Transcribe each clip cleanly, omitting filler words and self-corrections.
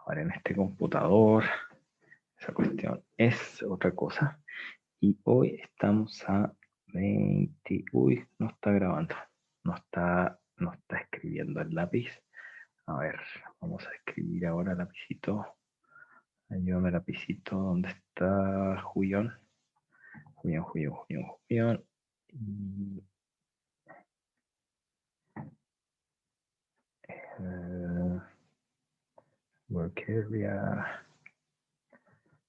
Ahora en este computador, esa cuestión es otra cosa. Y hoy estamos a 20. Uy, no está grabando. No está escribiendo el lápiz. A ver, vamos a escribir ahora lapicito. Ayúdame lapicito. ¿Dónde está Julián? Julián. Y, work area.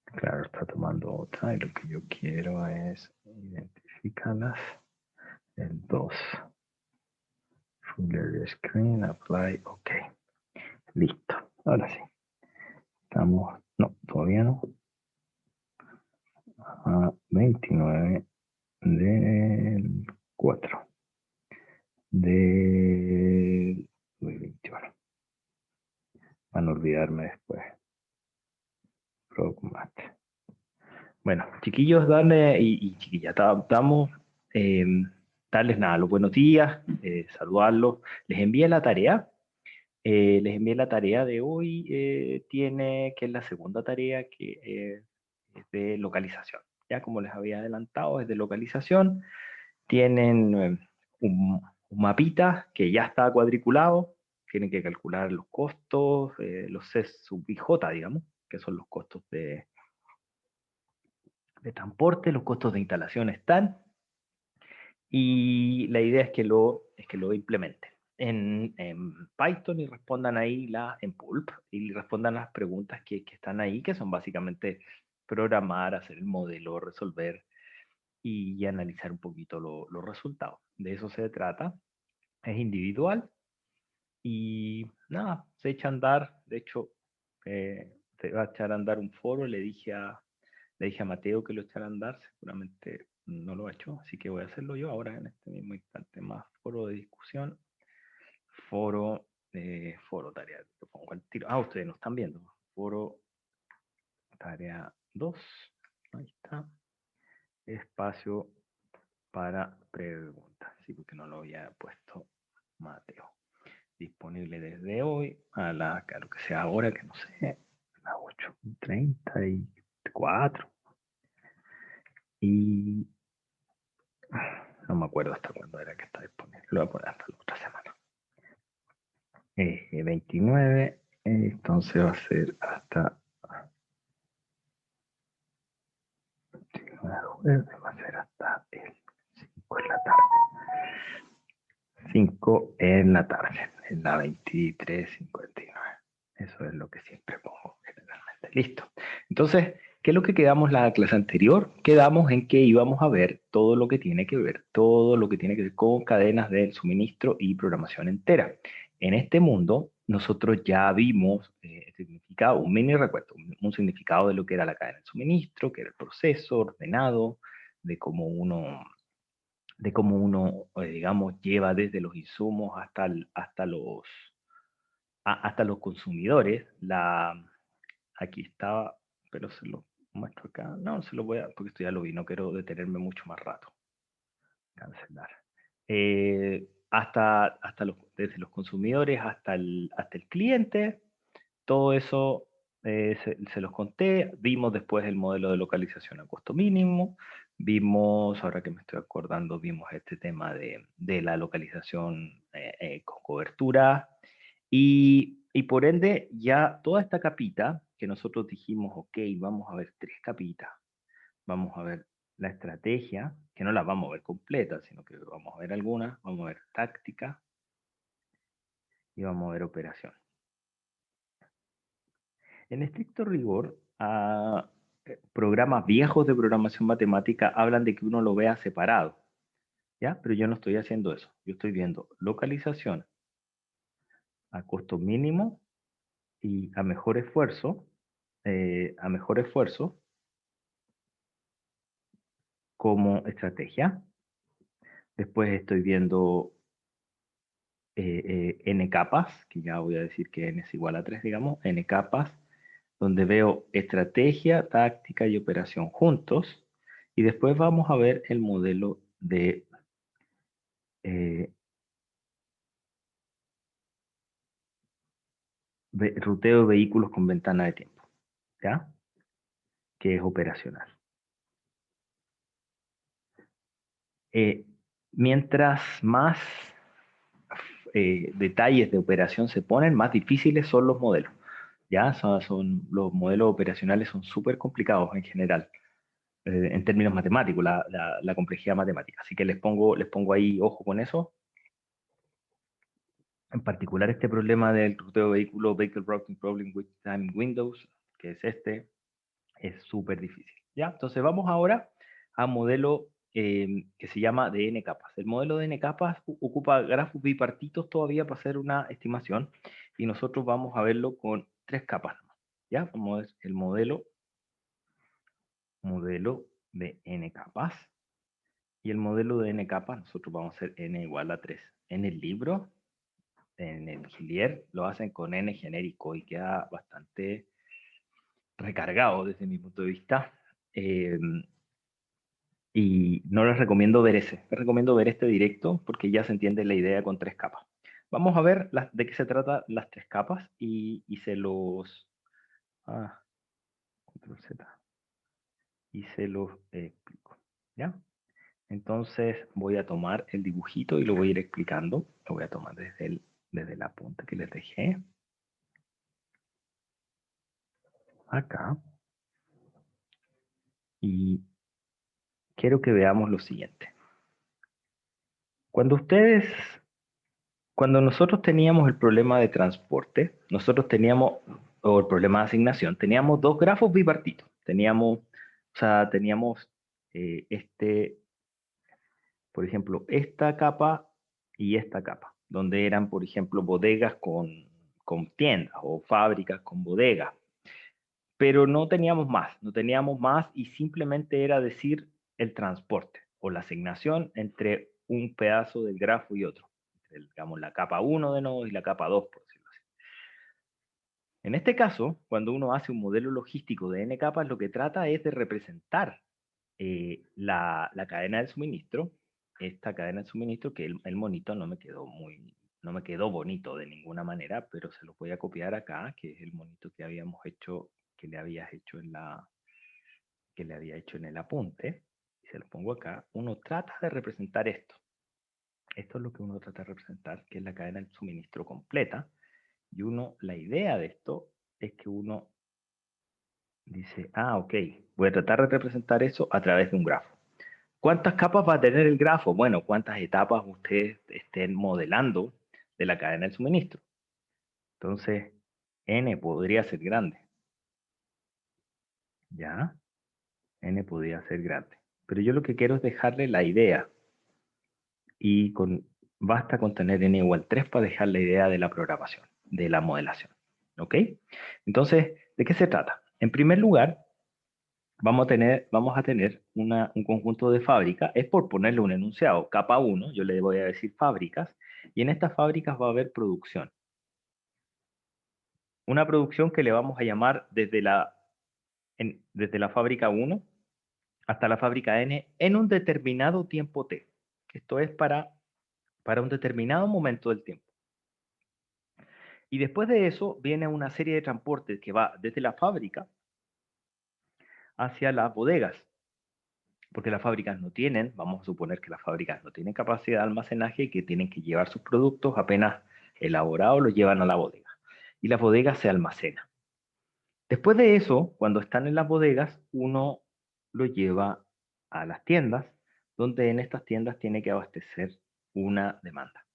Claro, está tomando otra y lo que yo quiero es identificarlas. El 2. Full area screen, apply, ok. Listo. Ahora sí. Estamos, no, todavía no. A 29 del 4 del 2021. Van a olvidarme después. Progmat. Bueno, chiquillos, darle y chiquillas, estamos, darles nada, los buenos días, saludarlos. Les envié la tarea. Les envié la tarea de hoy, que es la segunda tarea que es de localización. Ya como les había adelantado, es de localización. Tienen un mapita que ya está cuadriculado. Tienen que calcular los costos, los C sub IJ, digamos, que son los costos de transporte, los costos de instalación están. Y la idea es que lo implementen en Python y respondan ahí en Pulp y respondan las preguntas que están ahí, que son básicamente programar, hacer el modelo, resolver y analizar un poquito los resultados. De eso se trata. Es individual y nada, se echa a andar. De hecho, se va a echar a andar un foro. Le dije a Mateo que lo echara a andar, seguramente no lo ha hecho, así que voy a hacerlo yo ahora en este mismo instante. Más foro de discusión, foro tarea, lo pongo al tiro. Ah, ustedes no están viendo. Foro tarea 2, ahí está. Espacio para preguntas, sí, porque no lo había puesto Mateo. Disponible desde hoy a lo que sea ahora, que no sé, a las 8:34. Y no me acuerdo hasta cuándo era que está disponible. Lo voy a poner hasta la otra semana. 29, entonces va a ser hasta jueves, va a ser hasta el 5 en la tarde. 5 en la tarde, en la 23:59. Eso es lo que siempre pongo generalmente. Listo. Entonces, ¿qué es lo que quedamos la clase anterior? Quedamos en que íbamos a ver todo lo que tiene que ver, todo lo que tiene que ver con cadenas del suministro y programación entera. En este mundo, nosotros ya vimos el significado, un mini recuento, un significado de lo que era la cadena de suministro, que era el proceso ordenado, de cómo uno, digamos, lleva desde los insumos hasta los consumidores. Aquí estaba, pero se lo muestro acá. No, se lo voy a, porque esto ya lo vi, no quiero detenerme mucho más rato. Cancelar. Desde los consumidores hasta el cliente, todo eso se los conté. Vimos después el modelo de localización a costo mínimo. Vimos, ahora que me estoy acordando, vimos este tema de la localización con cobertura. Y por ende, ya toda esta capita que nosotros dijimos, ok, vamos a ver 3 capitas. Vamos a ver la estrategia, que no la vamos a ver completa, sino que vamos a ver algunas. Vamos a ver táctica y vamos a ver operación. En estricto rigor, programas viejos de programación matemática hablan de que uno lo vea separado, ¿ya? Pero yo no estoy haciendo eso. Yo estoy viendo localización a costo mínimo y a mejor esfuerzo, como estrategia. Después estoy viendo n capas, que ya voy a decir que n es igual a 3, digamos, n capas, donde veo estrategia, táctica y operación juntos. Y después vamos a ver el modelo de ruteo de vehículos con ventana de tiempo, ¿ya? Que es operacional. Eh, mientras más detalles de operación se ponen, más difíciles son los modelos. ¿Ya? Los modelos operacionales son súper complicados en general, en términos matemáticos, la complejidad matemática. Así que les pongo ahí ojo con eso. En particular este problema del ruteo de vehículo, Vehicle Routing Problem with Time Windows, que es este, es súper difícil. ¿Ya? Entonces vamos ahora a un modelo que se llama de n capas. El modelo de n capas ocupa grafos bipartitos todavía para hacer una estimación y nosotros vamos a verlo con 3 capas. ¿Ya? Como es el modelo de n capas. Y el modelo de n capas, nosotros vamos a hacer n igual a 3. En el libro, en el Gilier, lo hacen con n genérico y queda bastante recargado desde mi punto de vista. Y no les recomiendo ver ese. Les recomiendo ver este directo porque ya se entiende la idea con 3 capas. Vamos a ver de qué se trata las 3 capas y se los... Ah, Control Z. Y se los explico. ¿Ya? Entonces voy a tomar el dibujito y lo voy a ir explicando. Lo voy a tomar desde la punta que les dejé. Acá. Y quiero que veamos lo siguiente. Cuando nosotros teníamos el problema de transporte, o el problema de asignación, teníamos dos grafos bipartitos. Teníamos por ejemplo, esta capa y esta capa, donde eran, por ejemplo, bodegas con tiendas o fábricas con bodegas. Pero no teníamos más y simplemente era decir el transporte o la asignación entre un pedazo del grafo y otro. Digamos, la capa 1 de nodos y la capa 2, por decirlo así. En este caso, cuando uno hace un modelo logístico de n capas, lo que trata es de representar la cadena de suministro, esta cadena de suministro, que el monito no me quedó bonito de ninguna manera, pero se lo voy a copiar acá, que es el monito que habíamos hecho, que le habías hecho que le había hecho en el apunte, y se lo pongo acá. Uno trata de representar esto. Esto es lo que uno trata de representar, que es la cadena de suministro completa, y la idea de esto es que uno dice, ok, voy a tratar de representar eso a través de un grafo. ¿Cuántas capas va a tener el grafo? Bueno, ¿cuántas etapas ustedes estén modelando de la cadena de suministro? Entonces, n podría ser grande. ¿Ya? N podría ser grande. Pero yo lo que quiero es dejarle la idea. Y basta con tener n igual 3 para dejar la idea de la programación, de la modelación. ¿Ok? Entonces, ¿de qué se trata? En primer lugar, vamos a tener un conjunto de fábricas, es por ponerle un enunciado, capa 1, yo le voy a decir fábricas, y en estas fábricas va a haber producción. Una producción que le vamos a llamar desde la fábrica 1 hasta la fábrica N en un determinado tiempo T. Esto es para un determinado momento del tiempo. Y después de eso viene una serie de transportes que va desde la fábrica hacia las bodegas. Porque las fábricas no tienen, vamos a suponer que las fábricas no tienen capacidad de almacenaje y que tienen que llevar sus productos apenas elaborados, los llevan a la bodega. Y las bodegas se almacenan. Después de eso, cuando están en las bodegas, uno lo lleva a las tiendas, donde en estas tiendas tiene que abastecer una demanda.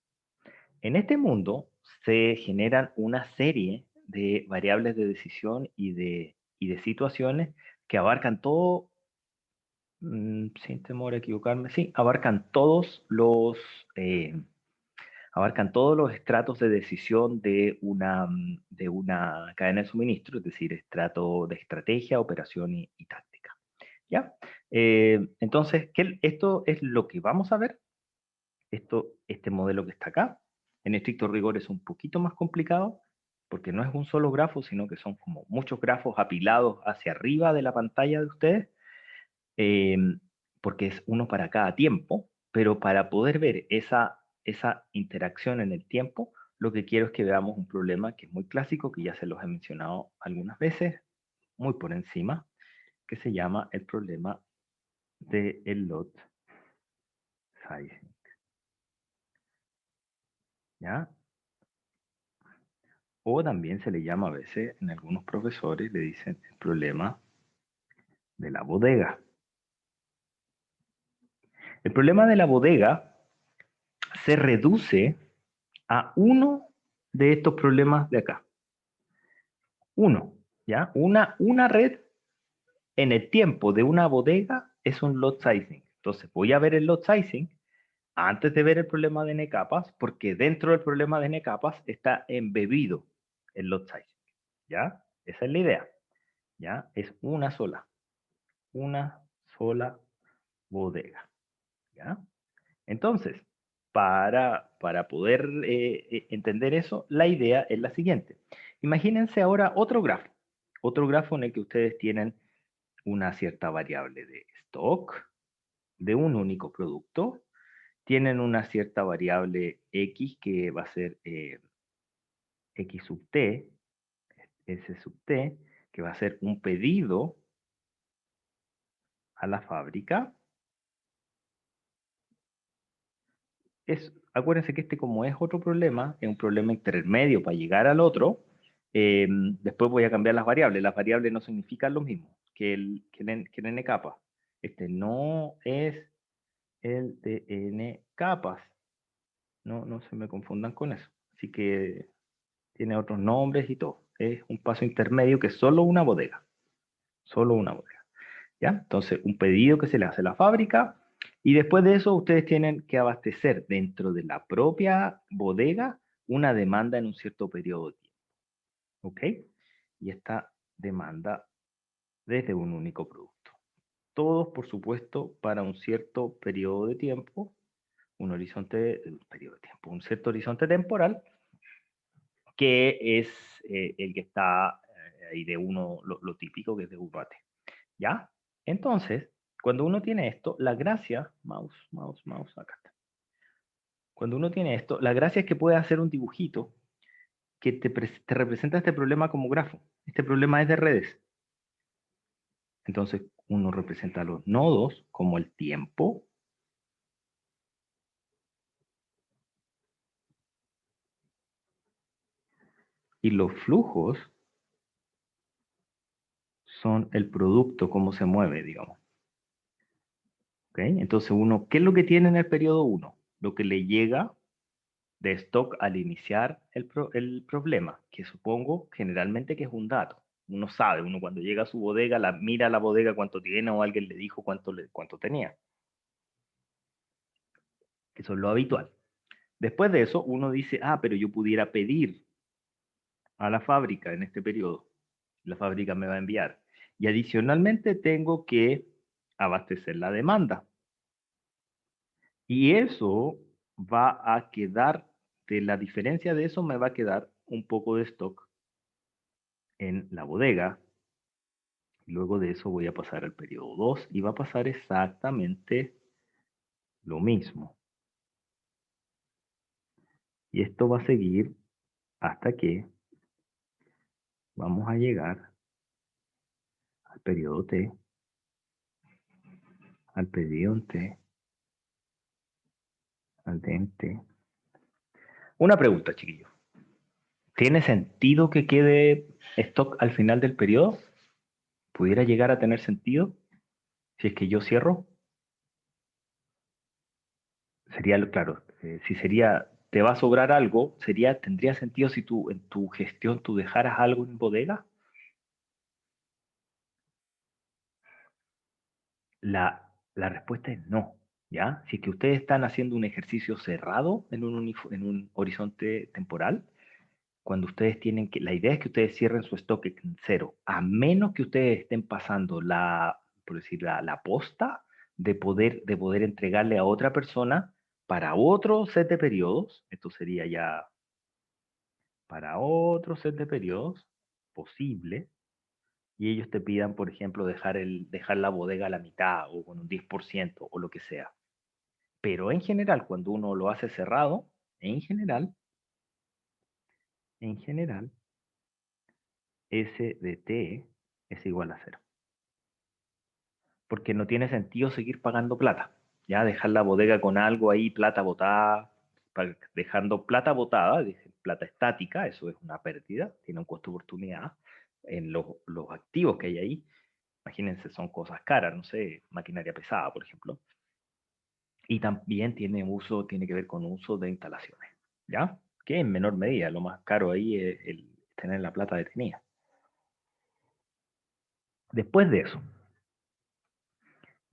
En este mundo se generan una serie de variables de decisión y de situaciones que abarcan todo, sin temor a equivocarme, sí, abarcan todos los estratos de decisión de una cadena de suministro, es decir, estrato de estrategia, operación y táctica. ¿Ya? Entonces, esto es lo que vamos a ver. Este modelo que está acá, en estricto rigor es un poquito más complicado, porque no es un solo grafo, sino que son como muchos grafos apilados hacia arriba de la pantalla de ustedes, eh, porque es uno para cada tiempo, pero para poder ver esa interacción en el tiempo, lo que quiero es que veamos un problema que es muy clásico, que ya se los he mencionado algunas veces, muy por encima, que se llama el problema del lot sizing. ¿Ya? O también se le llama a veces, en algunos profesores le dicen el problema de la bodega. El problema de la bodega se reduce a uno de estos problemas de acá. Uno, ¿ya? Una red en el tiempo de una bodega es un lot sizing. Entonces voy a ver el lot sizing antes de ver el problema de n capas, porque dentro del problema de n capas está embebido el lot sizing. ¿Ya? Esa es la idea. ¿Ya? Es una sola bodega. ¿Ya? Entonces, para poder entender eso, la idea es la siguiente. Imagínense ahora otro grafo en el que ustedes tienen una cierta variable de stock de un único producto, tienen una cierta variable X que va a ser X sub T, S sub T, que va a ser un pedido a la fábrica. Acuérdense que este como es otro problema, es un problema intermedio para llegar al otro, después voy a cambiar las variables. Las variables no significan lo mismo que el n capas. Este no es el de n capas. No se me confundan con eso. Así que tiene otros nombres y todo. Es un paso intermedio que es solo una bodega. Solo una bodega. ¿Ya? Entonces, un pedido que se le hace a la fábrica y después de eso ustedes tienen que abastecer dentro de la propia bodega una demanda en un cierto periodo de tiempo. ¿Ok? Y esta demanda desde un único producto. Todos, por supuesto, para un cierto periodo de tiempo, un cierto horizonte temporal, que es el que está ahí de uno, lo típico que es de uno a t. ¿Ya? Entonces, cuando uno tiene esto, la gracia, mouse, acá está. Cuando uno tiene esto, la gracia es que puede hacer un dibujito que te representa este problema como grafo. Este problema es de redes. Entonces, uno representa los nodos como el tiempo. Y los flujos son el producto, cómo se mueve, digamos. ¿Ok? Entonces, ¿qué es lo que tiene en el periodo 1? Lo que le llega de stock al iniciar el problema, que supongo generalmente que es un dato. Uno sabe, uno cuando llega a su bodega, mira la bodega cuánto tiene o alguien le dijo cuánto tenía. Eso es lo habitual. Después de eso, uno dice, pero yo pudiera pedir a la fábrica en este periodo. La fábrica me va a enviar. Y adicionalmente tengo que abastecer la demanda. Y eso va a quedar, de la diferencia de eso me va a quedar un poco de stock en la bodega. Luego de eso voy a pasar al periodo 2 y va a pasar exactamente lo mismo. Y esto va a seguir hasta que vamos a llegar al periodo T, al periodo en T, al D en T. Una pregunta, chiquillos. ¿Tiene sentido que quede stock al final del periodo? ¿Pudiera llegar a tener sentido si es que yo cierro? Sería, claro, si te va a sobrar algo, tendría sentido si en tu gestión tú dejaras algo en bodega. La respuesta es no, ¿ya? Si es que ustedes están haciendo un ejercicio cerrado en un horizonte temporal, cuando ustedes la idea es que ustedes cierren su stock en cero, a menos que ustedes estén pasando por decir, la posta de poder entregarle a otra persona para otro set de periodos. Esto sería ya para otro set de periodos posible, y ellos te pidan, por ejemplo, dejar la bodega a la mitad o con un 10% o lo que sea. Pero en general, cuando uno lo hace cerrado, en general, en general, S de T es igual a 0. Porque no tiene sentido seguir pagando plata. Ya dejar la bodega con algo ahí, plata botada, dejando plata botada, plata estática, eso es una pérdida, tiene un costo de oportunidad en los activos que hay ahí. Imagínense, son cosas caras, no sé, maquinaria pesada, por ejemplo. Y también tiene que ver con uso de instalaciones, ¿ya? Que en menor medida, lo más caro ahí es el tener la plata detenida. Después de eso,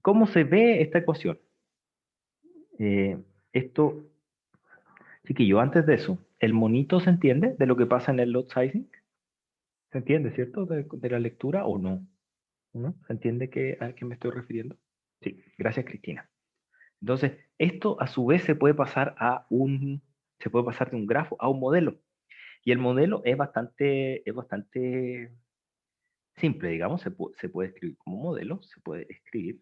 ¿cómo se ve esta ecuación? Eh, esto, chiquillo, antes de eso, ¿el monito se entiende de lo que pasa en el lot sizing? ¿Se entiende, cierto? De la lectura o no? ¿No? ¿Se entiende a qué me estoy refiriendo? Sí, gracias, Cristina. Entonces, esto a su vez se puede pasar de un grafo a un modelo. Y el modelo es bastante simple, digamos, se puede escribir como modelo, se puede escribir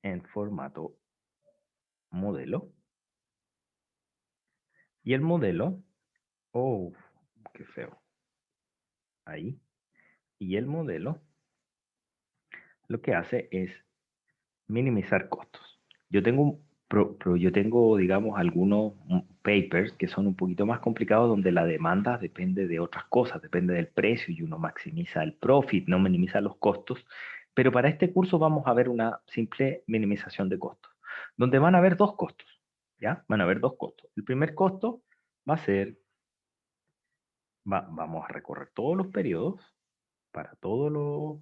en formato modelo. Y el modelo, oh, qué feo, ahí. Y el modelo lo que hace es minimizar costos. Yo tengo, digamos, algunos papers que son un poquito más complicados donde la demanda depende de otras cosas, depende del precio y uno maximiza el profit, no minimiza los costos. Pero para este curso vamos a ver una simple minimización de costos, donde van a haber dos costos, ¿ya? Van a haber dos costos. El primer costo va a ser, vamos a recorrer todos los periodos para todo,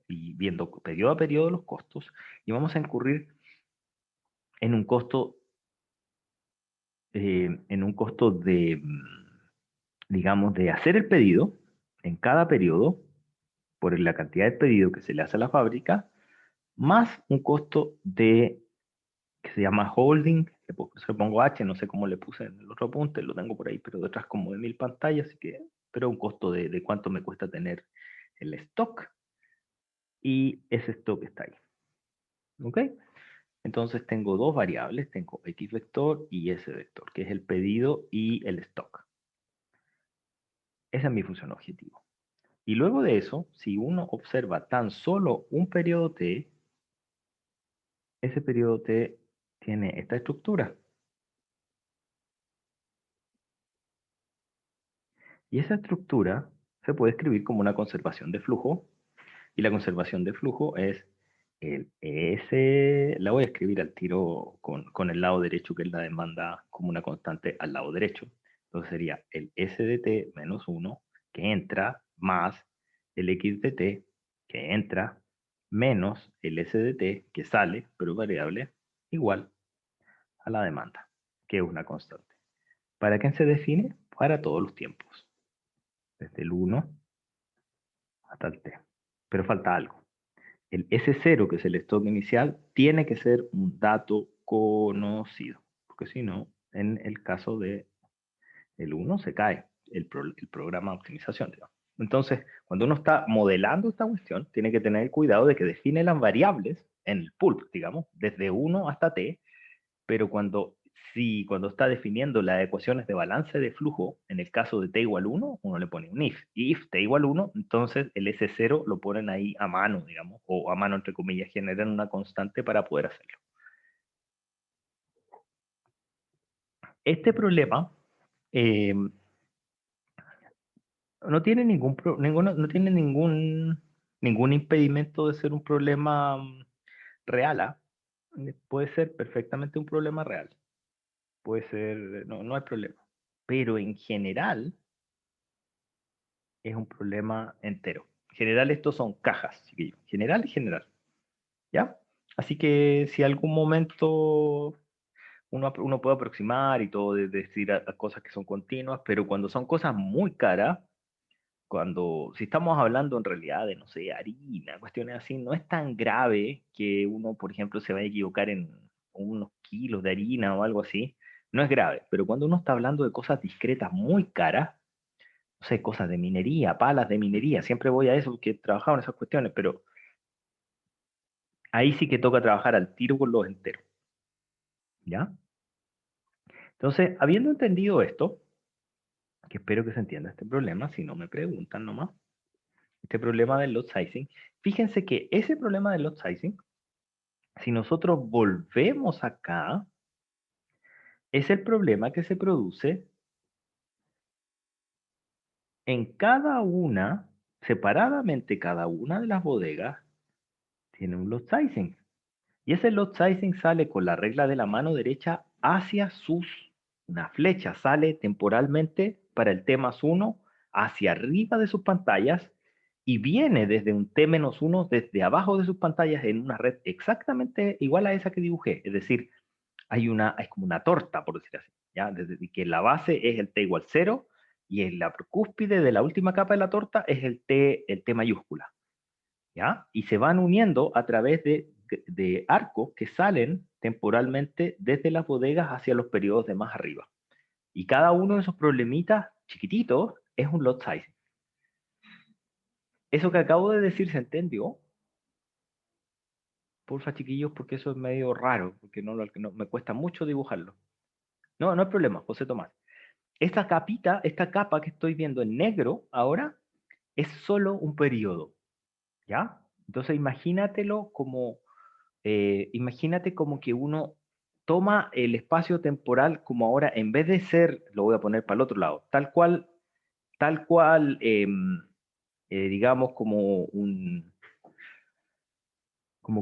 y viendo periodo a periodo los costos, y vamos a incurrir en un costo, digamos, de hacer el pedido en cada periodo, por la cantidad de pedido que se le hace a la fábrica, más un costo que se llama holding, se pongo H, no sé cómo le puse en el otro apunte, lo tengo por ahí, pero detrás como de 1000 pantallas, así que, pero un costo de cuánto me cuesta tener el stock, y ese stock está ahí. ¿Ok? Entonces tengo dos variables, tengo X vector y S vector, que es el pedido y el stock. Esa es mi función objetivo. Y luego de eso, si uno observa tan solo un periodo T, ese periodo T tiene esta estructura. Y esa estructura se puede escribir como una conservación de flujo. Y la conservación de flujo es el S, la voy a escribir al tiro con el lado derecho, que es la demanda como una constante al lado derecho. Entonces sería el S de T menos 1 que entra más el X de T que entra menos el S de T que sale, pero variable, igual a la demanda, que es una constante. ¿Para quién se define? Para todos los tiempos, desde el 1 hasta el T. Pero falta algo. El S0, que es el stock inicial, tiene que ser un dato conocido, porque si no, en el caso de el 1 se cae el programa de optimización, digamos. Entonces, cuando uno está modelando esta cuestión, tiene que tener cuidado de que define las variables en el pulp, digamos, desde 1 hasta t, pero cuando está definiendo las ecuaciones de balance de flujo, en el caso de t igual 1, uno le pone un if. Y if t igual 1, entonces el S0 lo ponen ahí a mano, digamos, o a mano entre comillas, generan una constante para poder hacerlo. Este problema eh, no tiene ningún impedimento de ser un problema real, ¿ah? Puede ser perfectamente un problema real. Puede ser, no hay problema. Pero en general es un problema entero. En general estos son cajas, chiquillos. General y general. ¿Ya? Así que si algún momento uno puede aproximar y todo, decir a cosas que son continuas, pero cuando son cosas muy caras, si estamos hablando en realidad de, no sé, harina, cuestiones así, no es tan grave que uno, por ejemplo, se vaya a equivocar en unos kilos de harina o algo así. No es grave, pero cuando uno está hablando de cosas discretas muy caras, no sé, cosas de minería, palas de minería, siempre voy a eso porque he trabajado en esas cuestiones, pero ahí sí que toca trabajar al tiro con los enteros, ¿ya? Entonces, habiendo entendido esto, que espero que se entienda este problema, si no me preguntan nomás, este problema del lot sizing, fíjense que ese problema del lot sizing, si nosotros volvemos acá, es el problema que se produce en cada una, separadamente cada una de las bodegas, tiene un lot sizing. Y ese lot sizing sale con la regla de la mano derecha hacia una flecha sale temporalmente para el T+1 hacia arriba de sus pantallas y viene desde un T-1 desde abajo de sus pantallas en una red exactamente igual a esa que dibujé. Es decir, es como una torta, por decir así, ¿ya? Desde que la base es el T igual 0 y en la cúspide de la última capa de la torta es el T mayúscula. ¿Ya? Y se van uniendo a través de arcos que salen temporalmente desde las bodegas hacia los periodos de más arriba. Y cada uno de esos problemitas chiquititos es un lot size. Eso que acabo de decir se entendió. Porfa, chiquillos, porque eso es medio raro, porque me cuesta mucho dibujarlo. No, no hay problema, José Tomás. Esta capita, esta capa que estoy viendo en negro ahora, es solo un periodo, ¿ya? Entonces imagínate como que uno toma el espacio temporal como ahora, en vez de ser, lo voy a poner para el otro lado, tal cual, digamos como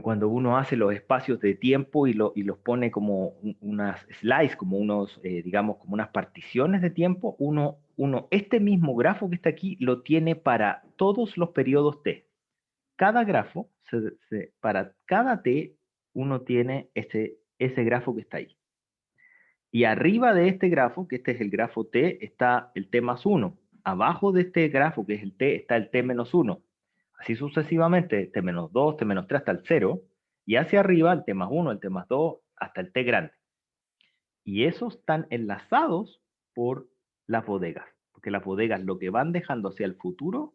cuando uno hace los espacios de tiempo y los pone como unas slides, como digamos, como unas particiones de tiempo, este mismo grafo que está aquí lo tiene para todos los periodos T. Cada grafo, para cada T, uno tiene ese grafo que está ahí. Y arriba de este grafo, que este es el grafo T, está el T+1. Abajo de este grafo, que es el T, está el T-1. Así sucesivamente, T-2, T-3 hasta el 0. Y hacia arriba, el T+1, el T+2, hasta el T grande. Y esos están enlazados por las bodegas. Porque las bodegas lo que van dejando hacia el futuro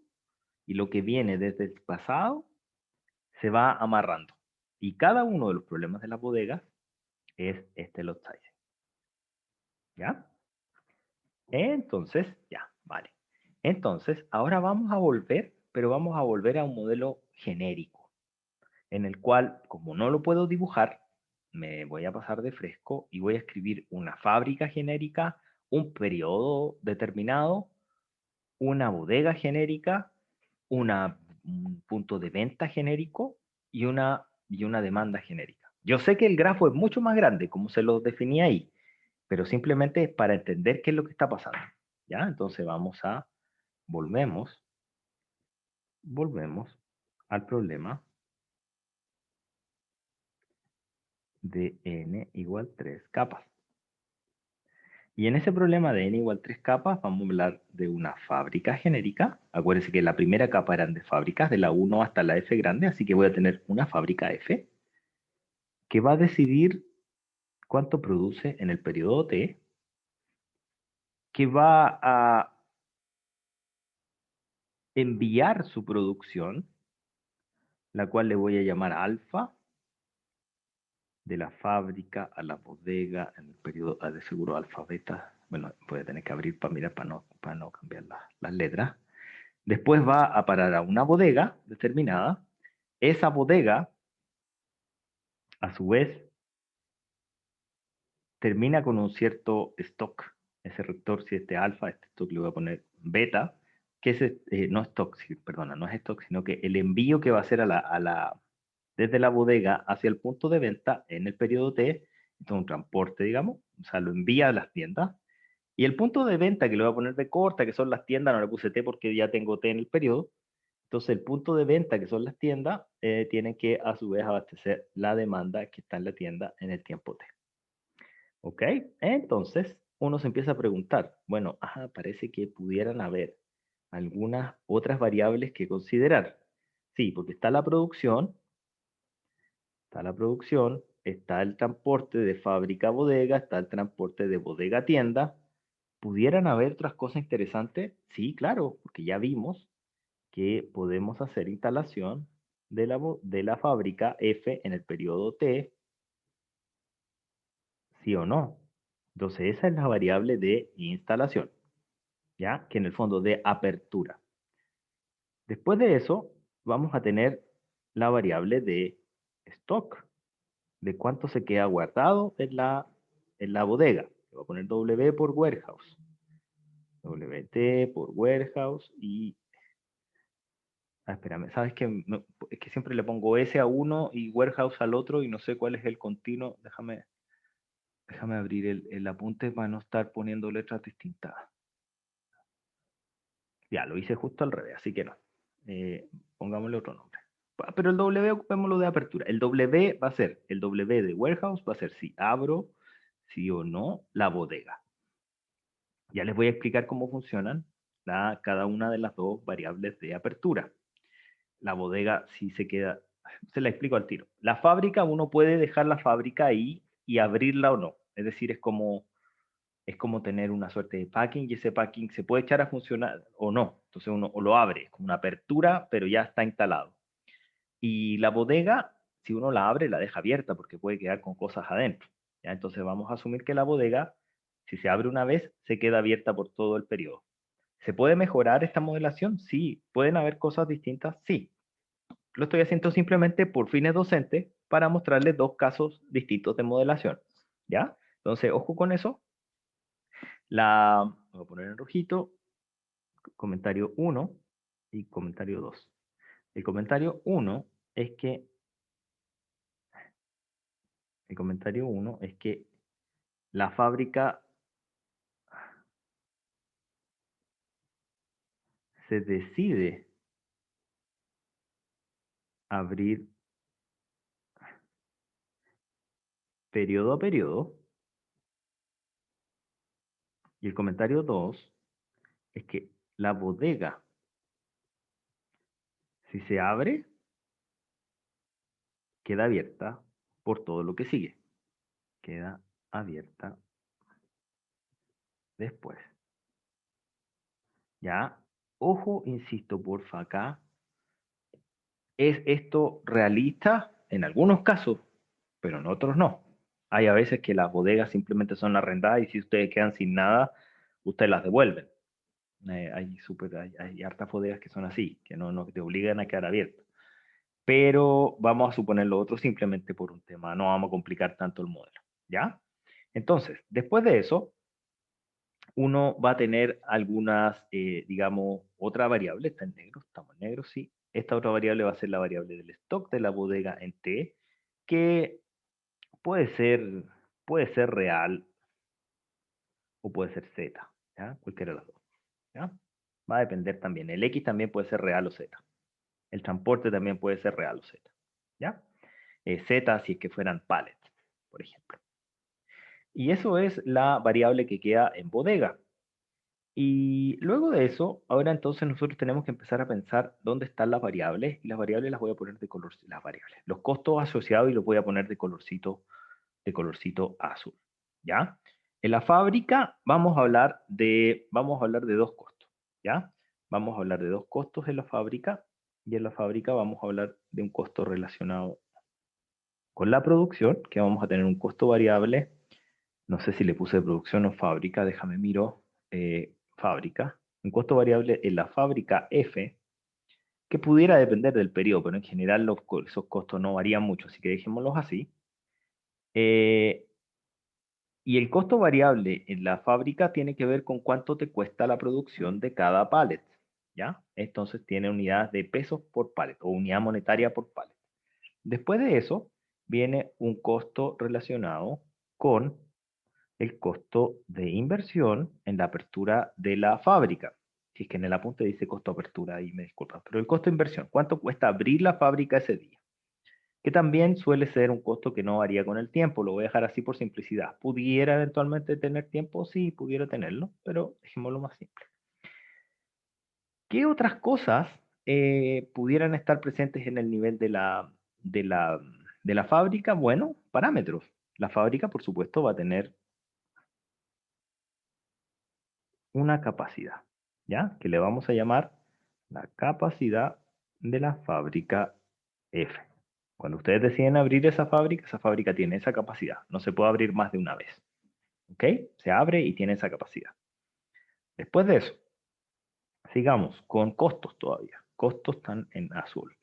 y lo que viene desde el pasado se va amarrando. Y cada uno de los problemas de las bodegas es este lot sizing. ¿Ya? Entonces, ya, vale. Entonces, ahora vamos a volver, pero vamos a volver a un modelo genérico, en el cual, como no lo puedo dibujar, me voy a pasar de fresco y voy a escribir una fábrica genérica, un periodo determinado, una bodega genérica, un punto de venta genérico y una demanda genérica. Yo sé que el grafo es mucho más grande, como se lo definía ahí, pero simplemente es para entender qué es lo que está pasando. ¿Ya? Entonces volvemos, volvemos al problema de n igual 3 capas. Y en ese problema de n igual 3 capas, vamos a hablar de una fábrica genérica. Acuérdense que la primera capa eran de fábricas, de la 1 hasta la F grande, así que voy a tener una fábrica F, que va a decidir cuánto produce en el periodo T, que va a enviar su producción, la cual le voy a llamar alfa, de la fábrica a la bodega en el periodo de seguro alfa beta. Bueno, voy a tener que abrir para mirar para no cambiar las letras. Después va a parar a una bodega determinada. Esa bodega, a su vez, termina con un cierto stock. Ese rector, si este alfa, este stock le voy a poner beta, que no stock, perdona, no es stock, sino que el envío que va a hacer desde la bodega hacia el punto de venta en el periodo T, esto es un transporte, digamos, o sea, lo envía a las tiendas. Y el punto de venta que le voy a poner de corta, que son las tiendas, no le puse T porque ya tengo T en el periodo. Entonces, el punto de venta, que son las tiendas, tienen que a su vez abastecer la demanda que está en la tienda en el tiempo T. ¿Ok? Entonces, uno se empieza a preguntar, bueno, parece que pudieran haber algunas otras variables que considerar. Sí, porque está el transporte de fábrica a bodega, está el transporte de bodega a tienda. ¿Pudieran haber otras cosas interesantes? Sí, claro, porque ya vimos que podemos hacer instalación de la fábrica F en el periodo T, sí o no. Entonces esa es la variable de instalación, ¿ya? Que en el fondo de apertura. Después de eso, vamos a tener la variable de stock, de cuánto se queda guardado en la bodega. Le voy a poner W por warehouse. WT por warehouse y... Ah, espérame, ¿sabes qué? Es que siempre le pongo S a uno y warehouse al otro y no sé cuál es el continuo. Déjame abrir el apunte para no estar poniendo letras distintas. Ya, lo hice justo al revés, así que no. Pongámosle otro nombre. Pero el W ocupémoslo de apertura. El W va a ser, el W de warehouse va a ser si abro, sí o no, la bodega. Ya les voy a explicar cómo funcionan cada una de las dos variables de apertura. La bodega sí se queda, se la explico al tiro. La fábrica, uno puede dejar la fábrica ahí y abrirla o no. Es decir, es como tener una suerte de packing y ese packing se puede echar a funcionar o no. Entonces uno o lo abre, es como una apertura, pero ya está instalado. Y la bodega, si uno la abre, la deja abierta porque puede quedar con cosas adentro. ¿Ya? Entonces vamos a asumir que la bodega, si se abre una vez, se queda abierta por todo el periodo. ¿Se puede mejorar esta modelación? Sí. ¿Pueden haber cosas distintas? Sí. Lo estoy haciendo simplemente por fines docentes para mostrarles dos casos distintos de modelación. ¿Ya? Entonces, ojo con eso. Voy a poner en rojito, comentario 1 y comentario 2. El comentario 1 es que el comentario 1 es que la fábrica se decide abrir periodo a periodo. Y el comentario 2 es que la bodega, si se abre, queda abierta por todo lo que sigue. Queda abierta después. ¿Ya? Ojo, insisto, porfa, acá. ¿Es esto realista? En algunos casos, pero en otros no. Hay a veces que las bodegas simplemente son arrendadas y si ustedes quedan sin nada, ustedes las devuelven. Hay hartas bodegas que son así, que no te obligan a quedar abiertas. Pero vamos a suponer lo otro simplemente por un tema, no vamos a complicar tanto el modelo, ¿ya? Entonces, después de eso, uno va a tener algunas, digamos, otra variable, está en negro, estamos en negro, sí. Esta otra variable va a ser la variable del stock de la bodega en T, que puede ser, puede ser real o puede ser Z, ¿ya? Cualquiera de las dos, ¿ya? Va a depender también. El X también puede ser real o Z. El transporte también puede ser real o Z, ¿ya? Z si es que fueran pallets, por ejemplo. Y eso es la variable que queda en bodega. Y luego de eso, ahora entonces nosotros tenemos que empezar a pensar dónde están las variables, y las variables las voy a poner de color, las variables, los costos asociados y los voy a poner de colorcito azul, ¿ya? En la fábrica vamos a hablar de dos costos, ¿ya? Vamos a hablar de dos costos en la fábrica, y en la fábrica vamos a hablar de un costo relacionado con la producción, que vamos a tener un costo variable. No sé si le puse producción o fábrica, déjame miro. Fábrica. Un costo variable en la fábrica F, que pudiera depender del periodo, pero en general esos costos no varían mucho, así que dejémoslos así. Eh, y el costo variable en la fábrica tiene que ver con cuánto te cuesta la producción de cada pallet, ¿ya? Entonces tiene unidades de pesos por pallet o unidad monetaria por pallet. Después de eso, viene un costo relacionado con el costo de inversión en la apertura de la fábrica. Si es que en el apunte dice costo de apertura, ahí me disculpan, pero el costo de inversión, ¿cuánto cuesta abrir la fábrica ese día? Que también suele ser un costo que no varía con el tiempo, lo voy a dejar así por simplicidad. ¿Pudiera eventualmente tener tiempo? Sí, pudiera tenerlo, pero dejémoslo más simple. ¿Qué otras cosas pudieran estar presentes en el nivel de la, de la fábrica? Bueno, parámetros. La fábrica, por supuesto, va a tener una capacidad, ¿ya? Que le vamos a llamar la capacidad de la fábrica F. Cuando ustedes deciden abrir esa fábrica tiene esa capacidad. No se puede abrir más de una vez. ¿Ok? Se abre y tiene esa capacidad. Después de eso, sigamos con costos todavía. Costos están en azul.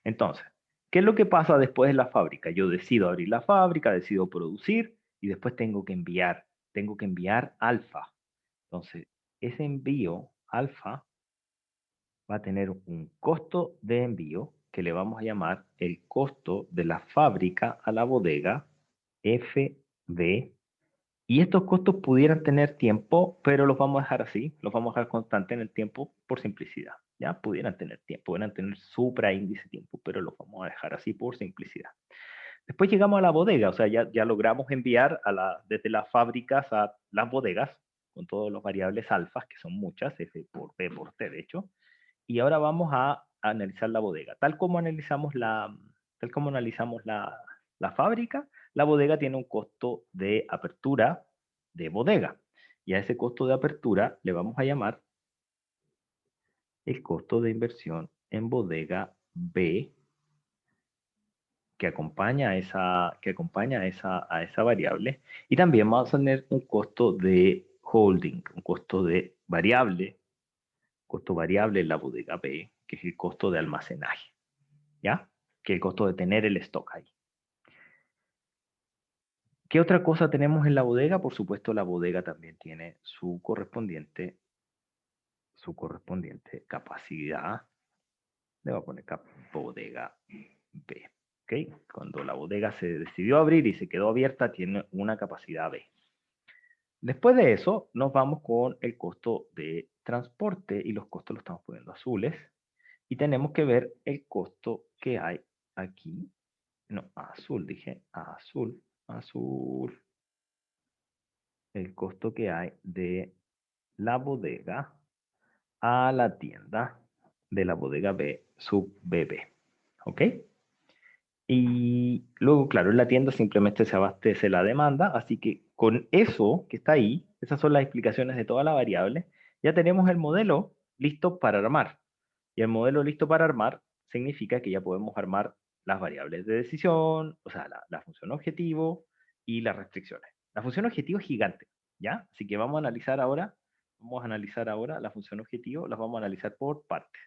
Entonces, ¿qué es lo que pasa después de la fábrica? Yo decido abrir la fábrica, decido producir y después tengo que enviar. Tengo que enviar alfa. Entonces, ese envío alfa va a tener un costo de envío que le vamos a llamar el costo de la fábrica a la bodega, FB. Y estos costos pudieran tener tiempo, pero los vamos a dejar así, los vamos a dejar constantes en el tiempo por simplicidad. ¿Ya? Pudieran tener tiempo, pudieran tener supraíndice tiempo, pero los vamos a dejar así por simplicidad. Después llegamos a la bodega, o sea, ya logramos enviar desde las fábricas a las bodegas, con todos los variables alfas, que son muchas, F por B por T de hecho, y ahora vamos a analizar la bodega. Tal como analizamos la fábrica, la bodega tiene un costo de apertura de bodega. Y a ese costo de apertura le vamos a llamar el costo de inversión en bodega B, que acompaña a esa variable. Y también vamos a tener un costo de holding, un costo variable en la bodega B, que es el costo de almacenaje. ¿Ya? Que el costo de tener el stock ahí. ¿Qué otra cosa tenemos en la bodega? Por supuesto, la bodega también tiene su correspondiente capacidad. Le voy a poner bodega B. ¿Okay? Cuando la bodega se decidió abrir y se quedó abierta, tiene una capacidad B. Después de eso, nos vamos con el costo de transporte y los costos los estamos poniendo azules. Y tenemos que ver el costo que hay aquí. No, azul, dije azul. El costo que hay de la bodega a la tienda de la bodega B sub BB. ¿Ok? Y luego, claro, en la tienda simplemente se abastece la demanda, así que con eso que está ahí, esas son las explicaciones de todas las variables, ya tenemos el modelo listo para armar. Y el modelo listo para armar significa que ya podemos armar las variables de decisión, o sea, la función objetivo y las restricciones. La función objetivo es gigante, ¿ya? Así que vamos a analizar ahora la función objetivo, las vamos a analizar por partes.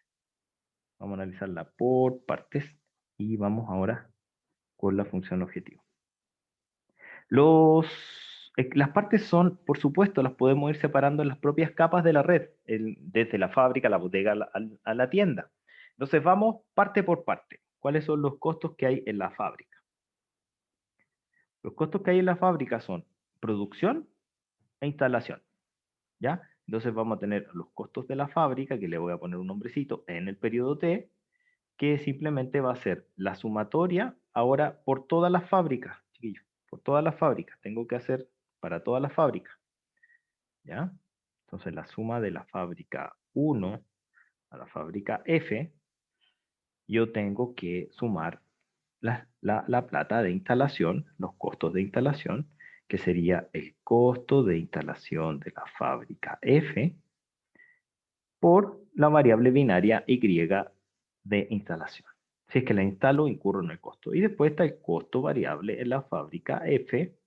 Vamos a analizarla por partes y vamos ahora con la función objetivo. Las partes son, por supuesto, las podemos ir separando en las propias capas de la red, desde la fábrica, la bodega, a la tienda. Entonces vamos parte por parte. ¿Cuáles son los costos que hay en la fábrica? Los costos que hay en la fábrica son producción e instalación, ¿ya? Entonces vamos a tener los costos de la fábrica, que le voy a poner un nombrecito en el periodo T, que simplemente va a ser la sumatoria ahora por todas las fábricas, chiquillos, por todas las fábricas. Tengo que hacer para todas las fábricas, ¿ya? Entonces la suma de la fábrica 1 a la fábrica F, yo tengo que sumar la plata de instalación, los costos de instalación, que sería el costo de instalación de la fábrica F por la variable binaria Y de instalación. Si es que la instalo, incurro en el costo. Y después está el costo variable en la fábrica F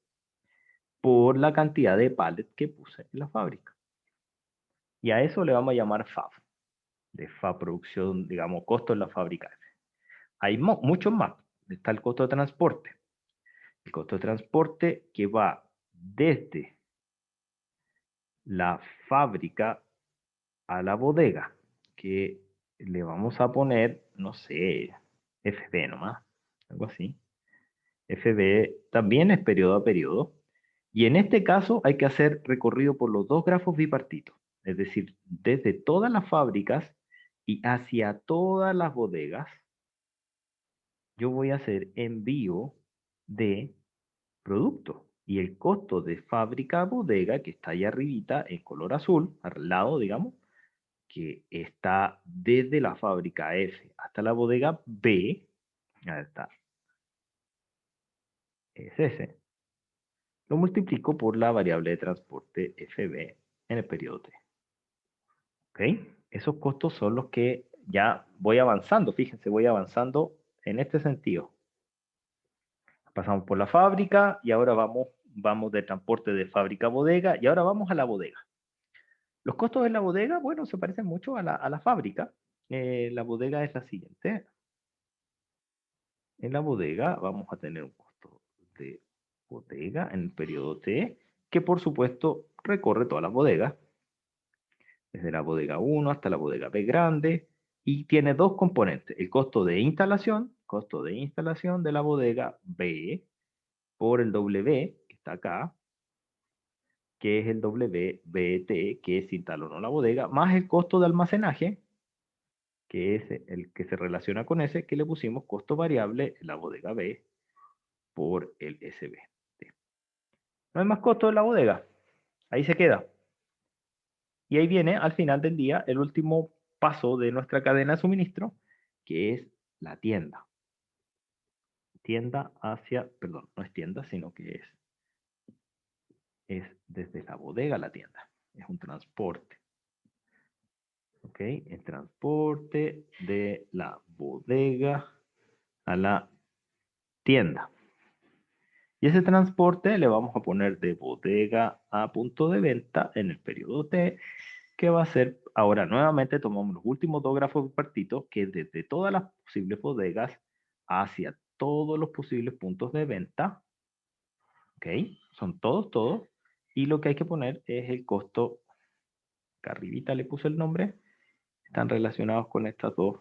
por la cantidad de pallets que puse en la fábrica. Y a eso le vamos a llamar FAB, de FAB producción, digamos, costo en la fábrica F. Hay muchos más. Está el costo de transporte. El costo de transporte que va desde la fábrica a la bodega, que le vamos a poner, no sé, FB nomás, algo así. FB también es periodo a periodo. Y en este caso hay que hacer recorrido por los dos grafos bipartitos, es decir, desde todas las fábricas y hacia todas las bodegas, yo voy a hacer envío de producto. Y el costo de fábrica a bodega, que está ahí arribita en color azul, al lado, digamos, que está desde la fábrica F hasta la bodega B, ahí está, es ese. Lo multiplico por la variable de transporte FB en el periodo T. ¿Ok? Esos costos son los que ya voy avanzando, fíjense, voy avanzando en este sentido. Pasamos por la fábrica y ahora vamos vamos de transporte de fábrica a bodega, y ahora vamos a la bodega. Los costos de la bodega, bueno, se parecen mucho a la fábrica. La bodega es la siguiente. En la bodega vamos a tener un costo de bodega en el periodo T, que por supuesto recorre todas las bodegas, desde la bodega 1 hasta la bodega B grande, y tiene dos componentes: el costo de instalación de la bodega B por el W, que está acá, que es el WBT, que es si instaló o no la bodega, más el costo de almacenaje, que es el que se relaciona con ese, que le pusimos costo variable en la bodega B por el SB. No hay más costo de la bodega, ahí se queda. Y ahí viene al final del día el último paso de nuestra cadena de suministro, que es la tienda. Tienda hacia, perdón, no es tienda, sino que es desde la bodega a la tienda. Es un transporte. ¿Ok? El transporte de la bodega a la tienda. Y ese transporte le vamos a poner de bodega a punto de venta en el periodo T, que va a ser, ahora nuevamente tomamos los últimos dos grafos bipartitos, que es desde todas las posibles bodegas hacia todos los posibles puntos de venta. ¿Ok? Son todos. Y lo que hay que poner es el costo, acá arribita le puse el nombre, están relacionados con estas dos,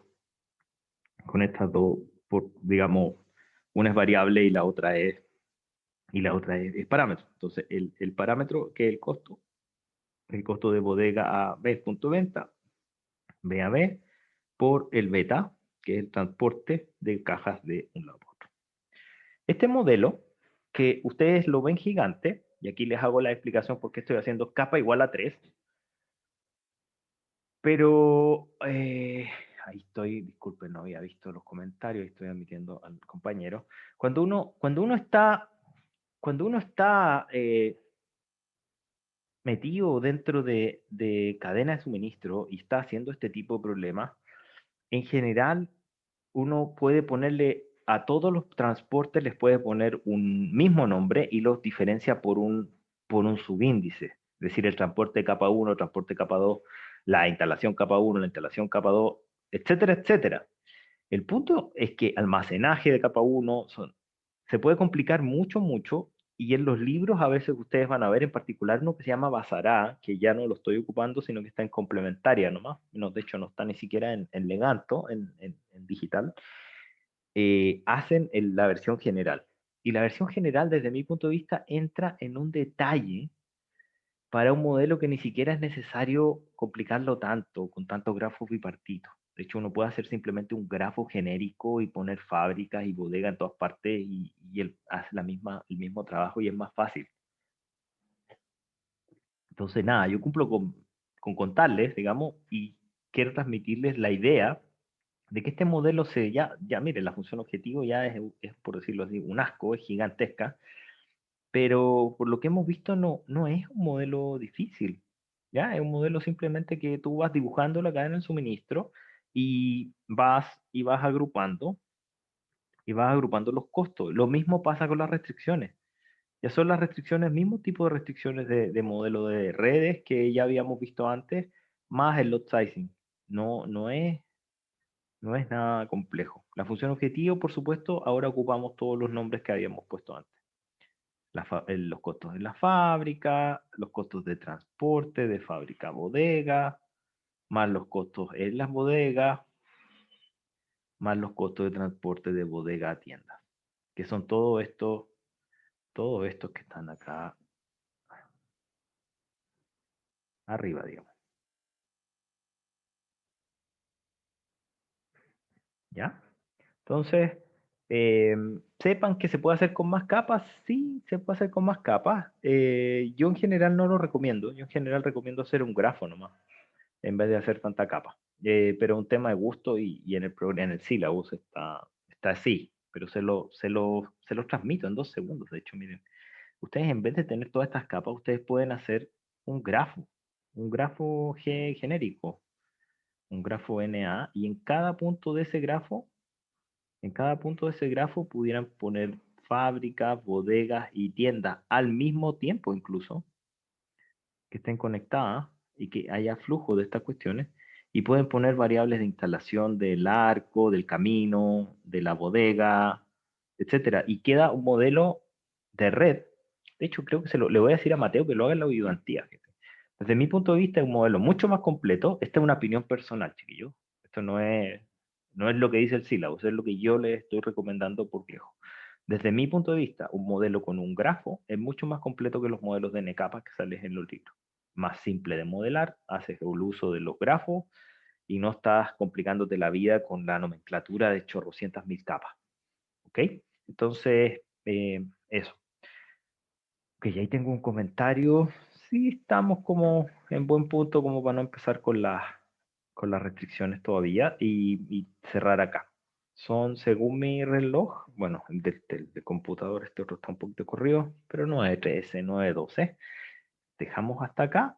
digamos, una es variable y la otra es parámetro. Entonces, el parámetro que es el costo de bodega a B punto de venta, B a B, por el beta, que es el transporte de cajas de un lado a otro. Este modelo, que ustedes lo ven gigante, y aquí les hago la explicación por qué estoy haciendo capa igual a 3, pero ahí estoy, disculpen, no había visto los comentarios, estoy admitiendo al compañero. Cuando uno está metido dentro de cadena de suministro y está haciendo este tipo de problemas, en general uno puede ponerle a todos los transportes, les puede poner un mismo nombre y los diferencia por un subíndice. Es decir, el transporte capa 1, el transporte capa 2, la instalación capa 1, la instalación capa 2, etcétera, etcétera. El punto es que almacenaje de capa 1 se puede complicar mucho, mucho, y en los libros a veces ustedes van a ver en particular uno que se llama Basará, que ya no lo estoy ocupando, sino que está en complementaria nomás. No, de hecho, no está ni siquiera en Leganto, en digital. Hacen la versión general. Y la versión general, desde mi punto de vista, entra en un detalle para un modelo que ni siquiera es necesario complicarlo tanto, con tantos grafos bipartitos. De hecho, uno puede hacer simplemente un grafo genérico y poner fábricas y bodega en todas partes y él hace el mismo trabajo y es más fácil. Entonces, nada, yo cumplo con contarles, digamos, y quiero transmitirles la idea de que este modelo ya mire, la función objetivo ya es, por decirlo así, un asco, es gigantesca, pero por lo que hemos visto no es un modelo difícil, ¿ya? Es un modelo simplemente que tú vas dibujando la cadena de suministro y vas agrupando los costos. Lo mismo pasa con las restricciones. Ya son las restricciones, mismo tipo de restricciones de modelo de redes que ya habíamos visto antes, más el lot sizing. No es nada complejo. La función objetivo, por supuesto, ahora ocupamos todos los nombres que habíamos puesto antes. Los costos de la fábrica, los costos de transporte de fábrica a bodega, más los costos en las bodegas, más los costos de transporte de bodega a tienda, que son todos estos que están acá arriba, digamos. ¿Ya? Entonces, sepan que se puede hacer con más capas, sí, se puede hacer con más capas. Yo en general no lo recomiendo, yo en general recomiendo hacer un grafo nomás, en vez de hacer tanta capa. Pero un tema de gusto y en el syllabus está así, pero se los transmito en 2 segundos. De hecho, miren, ustedes en vez de tener todas estas capas, ustedes pueden hacer un grafo genérico, un grafo NA, y en cada punto de ese grafo pudieran poner fábricas, bodegas y tiendas al mismo tiempo incluso, que estén conectadas y que haya flujo de estas cuestiones, y pueden poner variables de instalación del arco, del camino, de la bodega, etcétera, y queda un modelo de red. De hecho, creo que le voy a decir a Mateo que lo haga en la ayudantía, gente. Desde mi punto de vista es un modelo mucho más completo. Esta es una opinión personal, chiquillos. Esto no es lo que dice el sílabo, es lo que yo les estoy recomendando por viejo. Desde mi punto de vista, un modelo con un grafo es mucho más completo que los modelos de NCAPA que salen en los libros. Más simple de modelar, haces el uso de los grafos y no estás complicándote la vida con la nomenclatura de chorrocientas mil capas. ¿Ok? Entonces, eso. Ok, ahí tengo un comentario. Sí, estamos como en buen punto como para no empezar con las restricciones todavía y cerrar acá. Son, según mi reloj, bueno, el del computador, este otro está un poquito corrido, pero 9:13, 9:12. Dejamos hasta acá.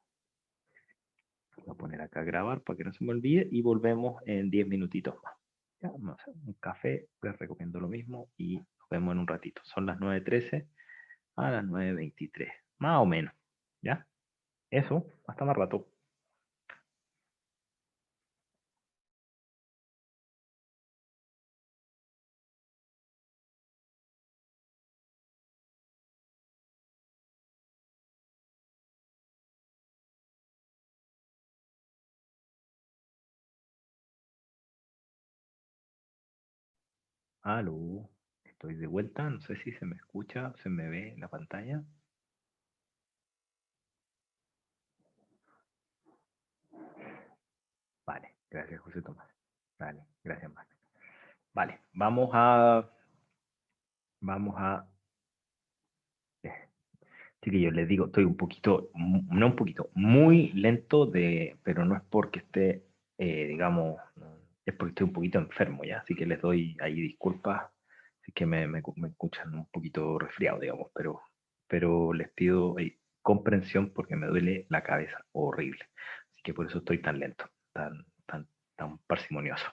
Voy a poner acá a grabar para que no se me olvide y volvemos en 10 minutitos más. Ya, vamos a hacer un café, les recomiendo lo mismo y nos vemos en un ratito. Son las 9:13 a las 9:23, más o menos. ¿Ya? Eso, hasta más rato. Aló, estoy de vuelta, no sé si se me escucha, se me ve en la pantalla. Vale, gracias José Tomás. Vale, gracias Max. Vale, vamos a, eh, sí que yo les digo, estoy un poquito, no un poquito, muy lento pero no es porque esté, digamos, es porque estoy un poquito enfermo ya, así que les doy ahí disculpas, así que me escuchan un poquito resfriado, digamos, pero les pido comprensión porque me duele la cabeza horrible, así que por eso estoy tan lento, tan parsimonioso.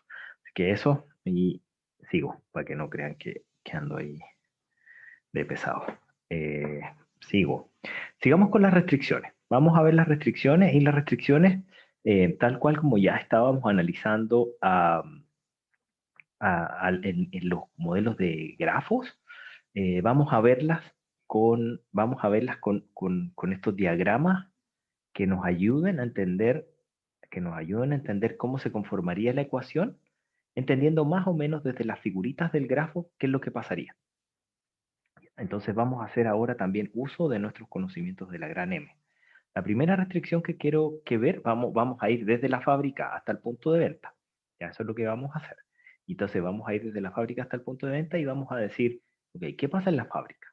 Así que eso, y sigo, para que no crean que ando ahí de pesado. Eh, sigo. Sigamos con las restricciones. Vamos a ver las restricciones y las restricciones, tal cual como ya estábamos analizando en los modelos de grafos, vamos a verlas con estos diagramas que nos ayuden a entender, cómo se conformaría la ecuación, entendiendo más o menos desde las figuritas del grafo qué es lo que pasaría. Entonces vamos a hacer ahora también uso de nuestros conocimientos de la gran M. La primera restricción que quiero ver, vamos a ir desde la fábrica hasta el punto de venta. Ya, eso es lo que vamos a hacer. Entonces vamos a ir desde la fábrica hasta el punto de venta y vamos a decir, ok, ¿qué pasa en la fábrica?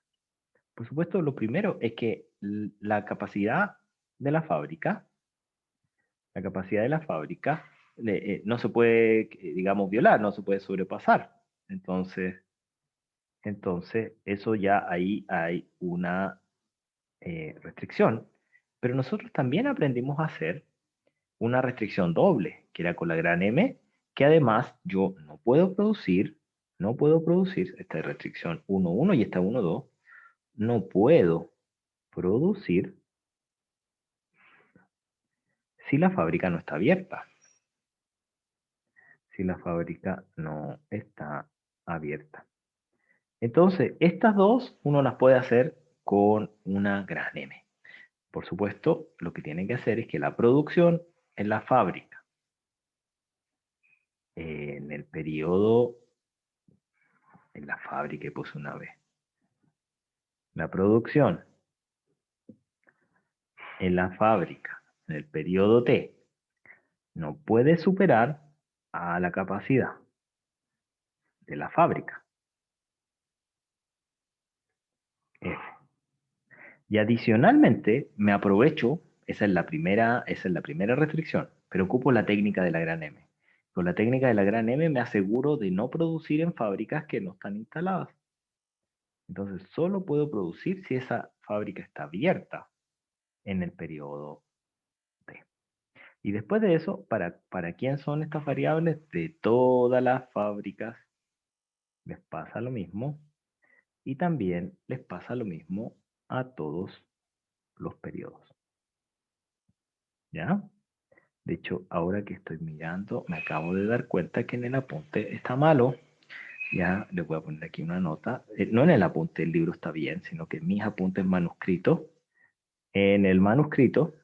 Por supuesto, lo primero es que la capacidad de la fábrica, no se puede, digamos, violar, no se puede sobrepasar. Entonces, eso ya ahí hay una restricción. Pero nosotros también aprendimos a hacer una restricción doble, que era con la gran M, que además yo no puedo producir esta restricción 1,1 y esta 1,2, no puedo producir si la fábrica no está abierta. Si la fábrica no está abierta. Entonces, estas dos uno las puede hacer con una gran M. Por supuesto, lo que tienen que hacer es que la producción en la fábrica, en el periodo, en la fábrica puse una vez, la producción en la fábrica, en el periodo T, no puede superar a la capacidad de la fábrica, F. Y adicionalmente me aprovecho, esa es la primera restricción, pero ocupo la técnica de la gran M. Con la técnica de la gran M me aseguro de no producir en fábricas que no están instaladas. Entonces solo puedo producir si esa fábrica está abierta en el periodo T. Y después de eso, ¿para quién son estas variables? De todas las fábricas les pasa lo mismo. y también les pasa lo mismo a todos los periodos. ¿Ya? De hecho, ahora que estoy mirando, me acabo de dar cuenta que en el apunte está malo. Ya les voy a poner aquí una nota. No en el apunte, el libro está bien, sino que mis apuntes manuscritos. En el manuscrito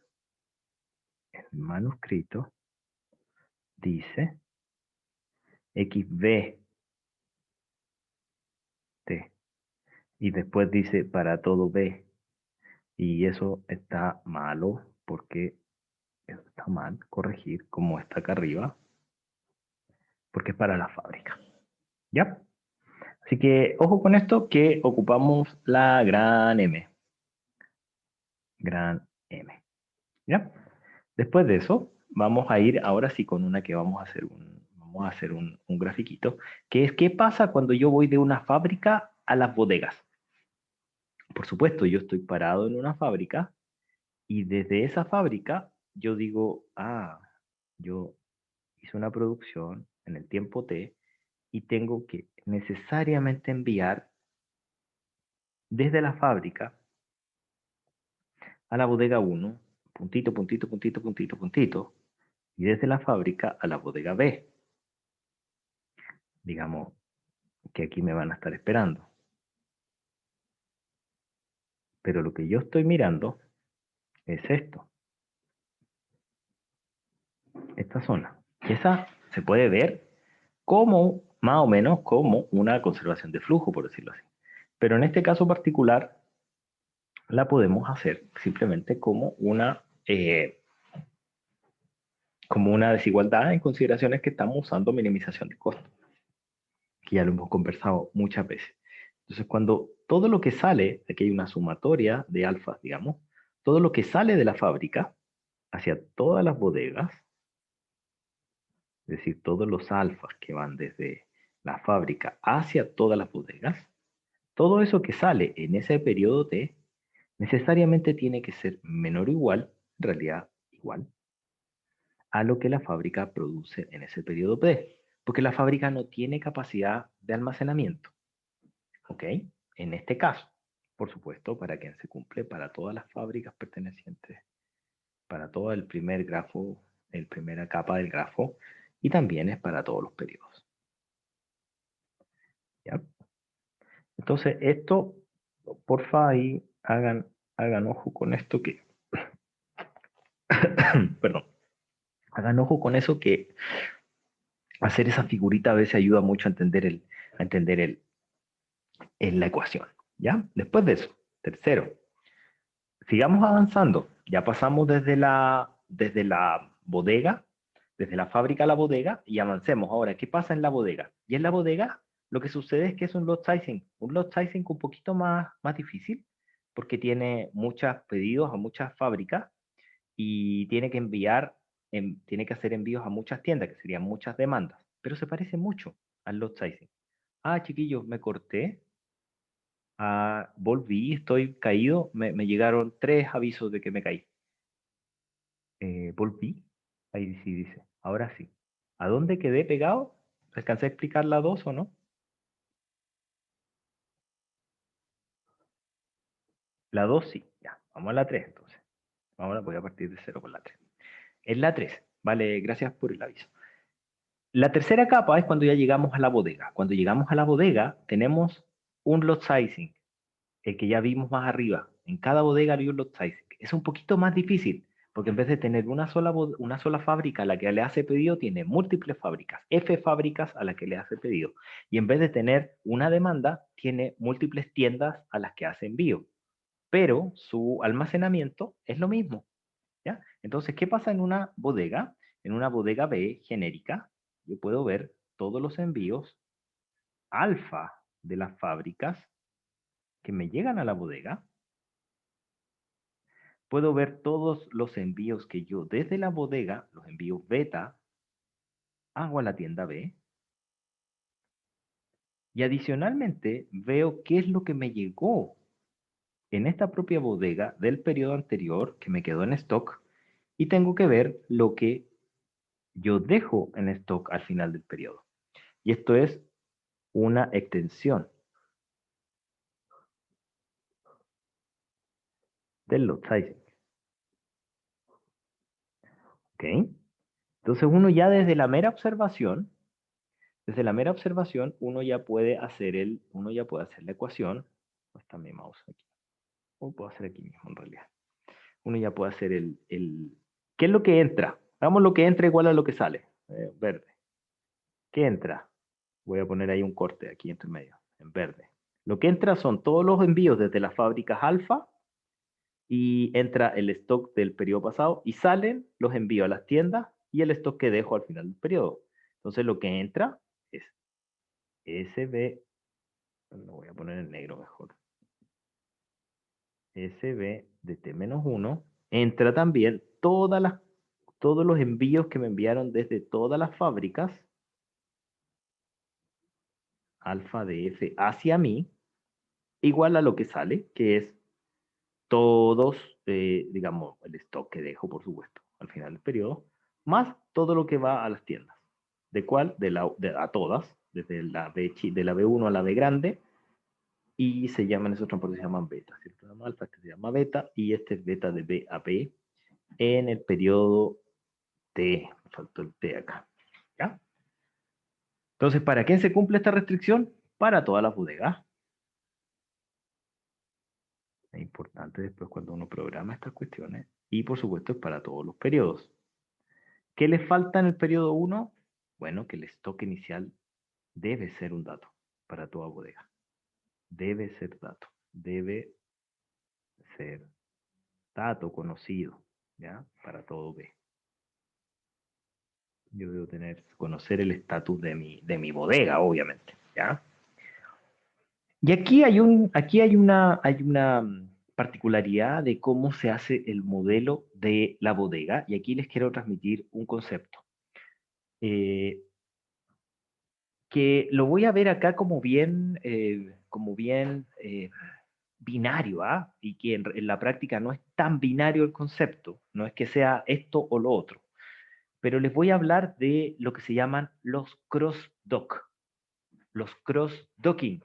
dice XB T. Y después dice para todo B. Y eso está malo porque eso está mal. Corregir como está acá arriba. Porque es para la fábrica. ¿Ya? Así que ojo con esto que ocupamos la gran M. Gran M. ¿Ya? Después de eso, vamos a ir ahora sí con una que vamos a hacer un grafiquito, que es qué pasa cuando yo voy de una fábrica a las bodegas. Por supuesto, yo estoy parado en una fábrica y desde esa fábrica yo digo, yo hice una producción en el tiempo T y tengo que necesariamente enviar desde la fábrica a la bodega 1, puntito, puntito, puntito, puntito, puntito, y desde la fábrica a la bodega B. Digamos que aquí me van a estar esperando. Pero lo que yo estoy mirando es esto, esta zona. Y esa se puede ver como, más o menos, como una conservación de flujo, por decirlo así. Pero en este caso particular, la podemos hacer simplemente como una desigualdad en consideraciones que estamos usando minimización de costos, que ya lo hemos conversado muchas veces. Entonces, cuando todo lo que sale, aquí hay una sumatoria de alfas, digamos, todo lo que sale de la fábrica hacia todas las bodegas, es decir, todos los alfas que van desde la fábrica hacia todas las bodegas, todo eso que sale en ese periodo T necesariamente tiene que ser menor o igual, en realidad igual, a lo que la fábrica produce en ese periodo T, porque la fábrica no tiene capacidad de almacenamiento. ¿Ok? En este caso, por supuesto, para quien se cumple para todas las fábricas pertenecientes, para todo el primer grafo, el primera capa del grafo, y también es para todos los periodos. ¿Ya? Entonces, esto, porfa, ahí hagan ojo con esto que, perdón, hagan ojo con eso que hacer esa figurita a veces ayuda mucho a entender la ecuación. ¿Ya? Después de eso, tercero, sigamos avanzando. Ya pasamos desde la bodega, desde la fábrica a la bodega, y avancemos. Ahora, ¿qué pasa en la bodega? Y en la bodega, lo que sucede es que es un lot sizing. Un lot sizing un poquito más difícil, porque tiene muchos pedidos a muchas fábricas y tiene que hacer envíos a muchas tiendas, que serían muchas demandas. Pero se parece mucho al lot sizing. Chiquillos, me corté. Volví, estoy caído, me llegaron 3 avisos de que me caí. Volví, ahí sí dice, ahora sí. ¿A dónde quedé pegado? ¿Alcancé a explicar la 2 o no? La 2 sí, ya, vamos a la 3 entonces. Ahora voy a partir de cero con la 3. En la 3, vale, gracias por el aviso. La tercera capa es cuando ya llegamos a la bodega. Cuando llegamos a la bodega tenemos un lot sizing, el que ya vimos más arriba. En cada bodega hay un lot sizing. Es un poquito más difícil, porque en vez de tener una sola fábrica a la que le hace pedido, tiene múltiples fábricas, F fábricas a las que le hace pedido. Y en vez de tener una demanda, tiene múltiples tiendas a las que hace envío. Pero su almacenamiento es lo mismo. ¿Ya? Entonces, ¿qué pasa en una bodega? En una bodega B genérica, yo puedo ver todos los envíos alfa de las fábricas que me llegan a la bodega. Puedo ver todos los envíos que yo desde la bodega, los envíos beta, hago a la tienda B. Y adicionalmente veo qué es lo que me llegó en esta propia bodega del periodo anterior que me quedó en stock. Y tengo que ver lo que yo dejo en stock al final del periodo. Y esto es una extensión del lot sizing. ¿Ok? Entonces uno ya desde la mera observación, uno ya puede hacer la ecuación. ¿Dónde está mi mouse aquí? O puedo hacer aquí mismo en realidad. Uno ya puede hacer ¿qué es lo que entra? Hagamos lo que entra igual a lo que sale. Verde. ¿Qué entra? Voy a poner ahí un corte aquí entre medio, en verde. Lo que entra son todos los envíos desde las fábricas alfa y entra el stock del periodo pasado y salen los envíos a las tiendas y el stock que dejo al final del periodo. Entonces lo que entra es SB, lo voy a poner en negro mejor. SB de T-1, entra también todos los envíos que me enviaron desde todas las fábricas, alfa de F hacia mí, igual a lo que sale, que es todos, digamos, el stock que dejo, por supuesto, al final del periodo, más todo lo que va a las tiendas. ¿De cuál? A todas, desde de la B1 a la B grande, y se llaman, esos transportes se llaman beta, ¿cierto? Alfa, este se llama beta, y este es beta de B a B en el periodo T, me faltó el T acá, ¿ya? Entonces, ¿para quién se cumple esta restricción? Para todas las bodegas. Es importante después cuando uno programa estas cuestiones, y por supuesto es para todos los periodos. ¿Qué le falta en el periodo 1? Bueno, que el stock inicial debe ser un dato para toda bodega. Debe ser dato. Debe ser dato conocido, ¿ya? Para todo B. Yo debo conocer el estatus de mi bodega, obviamente, ¿ya? Y aquí hay una particularidad de cómo se hace el modelo de la bodega, y aquí les quiero transmitir un concepto. Que lo voy a ver acá como bien binario, ¿ah? Y que en la práctica no es tan binario el concepto, no es que sea esto o lo otro, pero les voy a hablar de lo que se llaman los cross-dock, los cross-docking.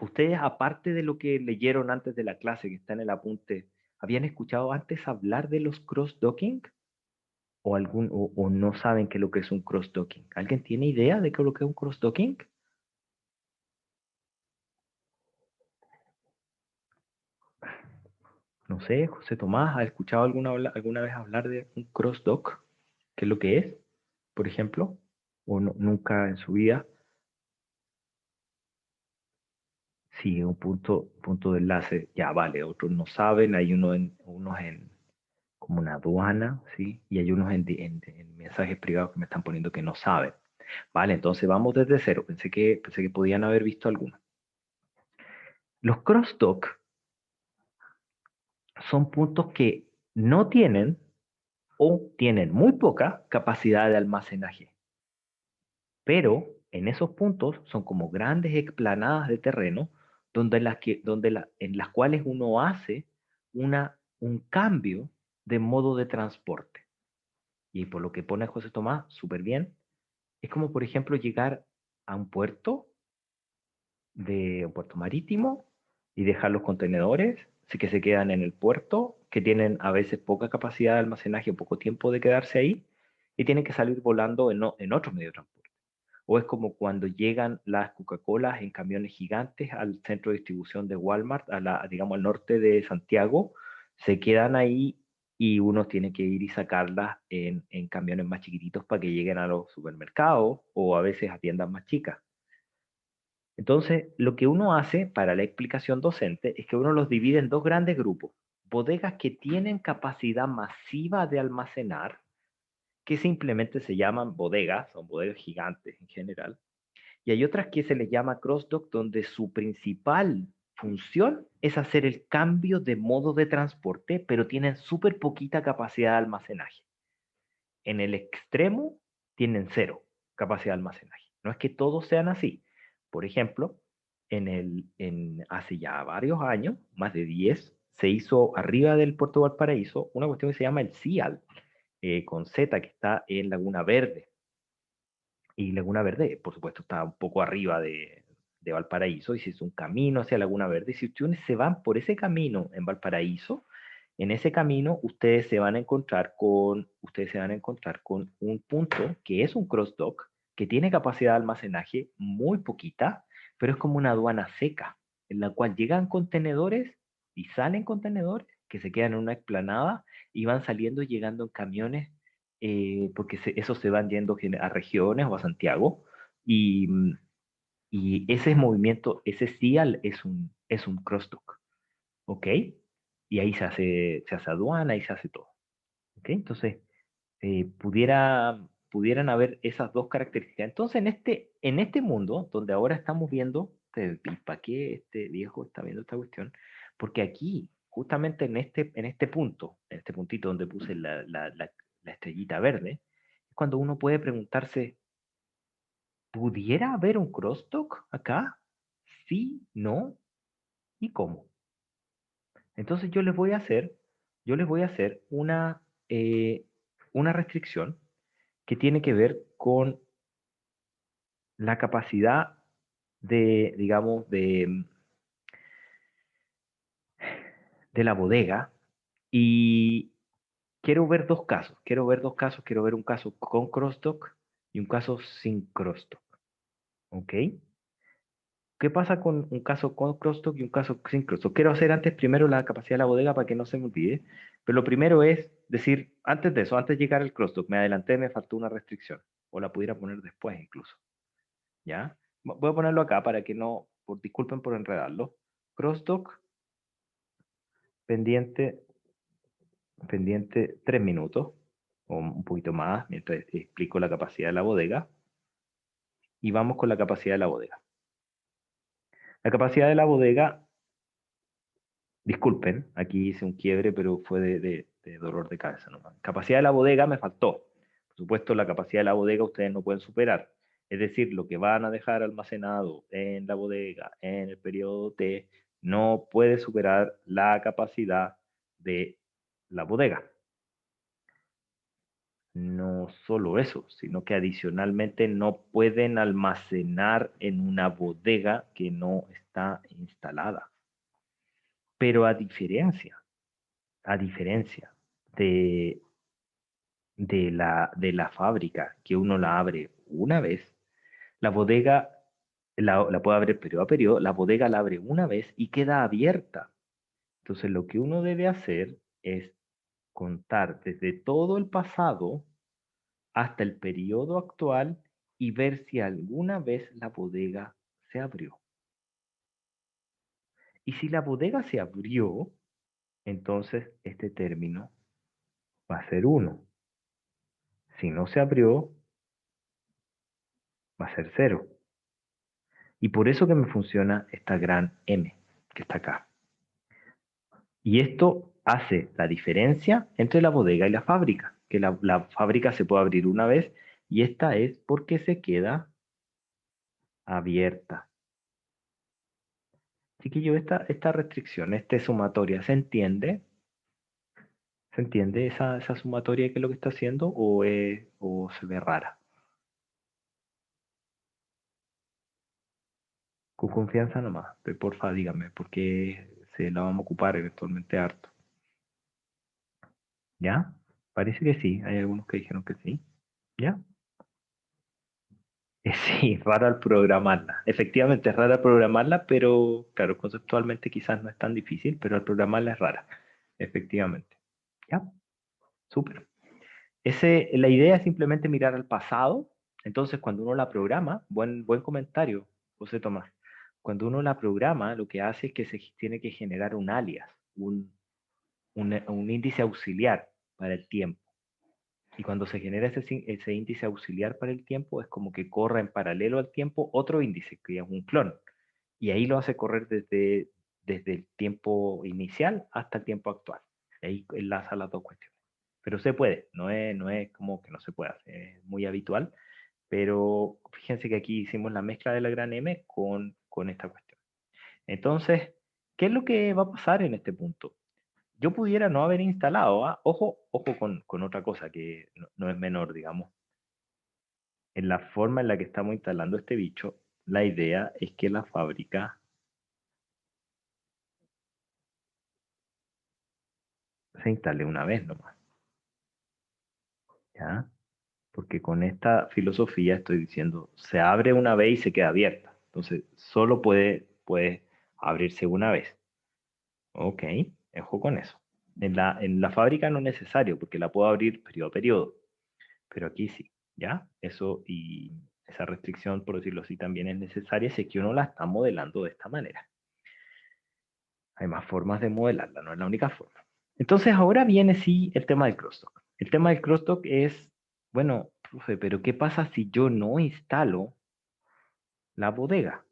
Ustedes, aparte de lo que leyeron antes de la clase, que está en el apunte, ¿habían escuchado antes hablar de los cross-docking? ¿O no saben qué es lo que es un cross-docking? ¿Alguien tiene idea de qué es lo que es un cross-docking? No sé, José Tomás, ¿ha escuchado alguna vez hablar de un cross-dock? ¿Qué es lo que es, por ejemplo? ¿O nunca en su vida? Sí, un punto de enlace. Ya, vale, otros no saben, hay unos en como una aduana, ¿sí? Y hay unos en mensajes privados que me están poniendo que no saben. Vale, entonces vamos desde cero. Pensé que podían haber visto algunos. Los cross-dock son puntos que no tienen o tienen muy poca capacidad de almacenaje. Pero en esos puntos son como grandes explanadas de terreno en las cuales uno hace un cambio de modo de transporte. Y por lo que pone José Tomás, súper bien, es como por ejemplo llegar a un puerto marítimo, y dejar los contenedores, sí que se quedan en el puerto, que tienen a veces poca capacidad de almacenaje, poco tiempo de quedarse ahí, y tienen que salir volando en otro medio de transporte. O es como cuando llegan las Coca-Colas en camiones gigantes al centro de distribución de Walmart, digamos, al norte de Santiago, se quedan ahí y uno tiene que ir y sacarlas en camiones más chiquititos para que lleguen a los supermercados o a veces a tiendas más chicas. Entonces, lo que uno hace para la explicación docente es que uno los divide en dos grandes grupos. Bodegas que tienen capacidad masiva de almacenar, que simplemente se llaman bodegas, son bodegas gigantes en general, y hay otras que se les llama cross-dock, donde su principal función es hacer el cambio de modo de transporte, pero tienen súper poquita capacidad de almacenaje. En el extremo tienen cero capacidad de almacenaje. No es que todos sean así. Por ejemplo, hace ya varios años, más de 10, se hizo arriba del puerto de Valparaíso una cuestión que se llama el CIAL, con Z, que está en Laguna Verde. Y Laguna Verde, por supuesto, está un poco arriba de Valparaíso y se hizo un camino hacia Laguna Verde. Y si ustedes se van por ese camino en Valparaíso, en ese camino ustedes se van a encontrar con un punto que es un cross-dock, que tiene capacidad de almacenaje muy poquita, pero es como una aduana seca, en la cual llegan contenedores y salen contenedores que se quedan en una explanada y van saliendo y llegando en camiones, porque esos se van yendo a regiones o a Santiago, y, y ese movimiento, ese CIAL es un cross-dock, ¿ok? Y ahí se hace aduana y se hace todo, ¿ok? Entonces, pudieran haber esas dos características. Entonces, en este mundo, donde ahora estamos viendo, ¿y para qué este viejo está viendo esta cuestión? Porque aquí, justamente en este punto, en este puntito donde puse la estrellita verde, es cuando uno puede preguntarse, ¿pudiera haber un crosstalk acá? ¿Sí? ¿No? ¿Y cómo? Entonces yo les voy a hacer una restricción que tiene que ver con la capacidad digamos, de la bodega. Y quiero ver un caso con crossdock y un caso sin crossdock, ¿ok? ¿Qué pasa con un caso con crossdock y un caso sin crossdock? Quiero hacer antes primero la capacidad de la bodega para que no se me olvide, pero lo primero es decir, antes de eso, antes de llegar al crossdock, me adelanté, me faltó una restricción, o la pudiera poner después incluso, ¿ya? Voy a ponerlo acá para que no, disculpen por enredarlo. Crossdock, pendiente, pendiente 3 minutos, o un poquito más, mientras explico la capacidad de la bodega, y vamos con la capacidad de la bodega. La capacidad de la bodega, disculpen, aquí hice un quiebre, pero fue de dolor de cabeza nomás. Capacidad de la bodega me faltó. Por supuesto, la capacidad de la bodega ustedes no pueden superar. Es decir, lo que van a dejar almacenado en la bodega en el periodo T no puede superar la capacidad de la bodega. No solo eso, sino que adicionalmente no pueden almacenar en una bodega que no está instalada. Pero a diferencia de, de la fábrica, que uno la abre una vez, la bodega la puede abrir periodo a periodo, la bodega la abre una vez y queda abierta. Entonces lo que uno debe hacer es contar desde todo el pasado hasta el periodo actual y ver si alguna vez la bodega se abrió. Y si la bodega se abrió, entonces este término va a ser 1. Si no se abrió, va a ser 0. Y por eso que me funciona esta gran M que está acá. Y esto hace la diferencia entre la bodega y la fábrica, que la fábrica se puede abrir una vez y esta es porque se queda abierta. Chiquillo, esta restricción, esta sumatoria, ¿se entiende? ¿Se entiende esa sumatoria que es lo que está haciendo o se ve rara? Con confianza nomás, pero porfa dígame, porque se la vamos a ocupar eventualmente harto. ¿Ya? Parece que sí, hay algunos que dijeron que sí. ¿Ya? Sí, raro al programarla. Efectivamente es rara al programarla, pero claro, conceptualmente quizás no es tan difícil, pero al programarla es rara. Efectivamente. ¿Ya? Súper. La idea es simplemente mirar al pasado. Entonces, cuando uno la programa, buen comentario, José Tomás. Cuando uno la programa, lo que hace es que se tiene que generar un alias, un índice auxiliar para el tiempo. Y cuando se genera ese índice auxiliar para el tiempo, es como que corra en paralelo al tiempo otro índice, que es un clon. Y ahí lo hace correr desde el tiempo inicial hasta el tiempo actual. Ahí enlaza las dos cuestiones. Pero se puede, no es como que no se pueda, es muy habitual. Pero fíjense que aquí hicimos la mezcla de la gran M con esta cuestión. Entonces, ¿qué es lo que va a pasar en este punto? Yo pudiera no haber instalado, ¿ah? Ojo con otra cosa que no es menor, digamos. En la forma en la que estamos instalando este bicho, la idea es que la fábrica se instale una vez nomás, ¿ya? Porque con esta filosofía estoy diciendo, se abre una vez y se queda abierta. Entonces, solo puede abrirse una vez. Ok, ojo con eso. En la fábrica no es necesario, porque la puedo abrir periodo a periodo, pero aquí sí, ¿ya? Eso y esa restricción, por decirlo así, también es necesaria si es que uno la está modelando de esta manera. Hay más formas de modelarla, no es la única forma. Entonces, ahora viene sí el tema del crosstalk. El tema del crosstalk es, bueno, profe, pero ¿qué pasa si yo no instalo la bodega?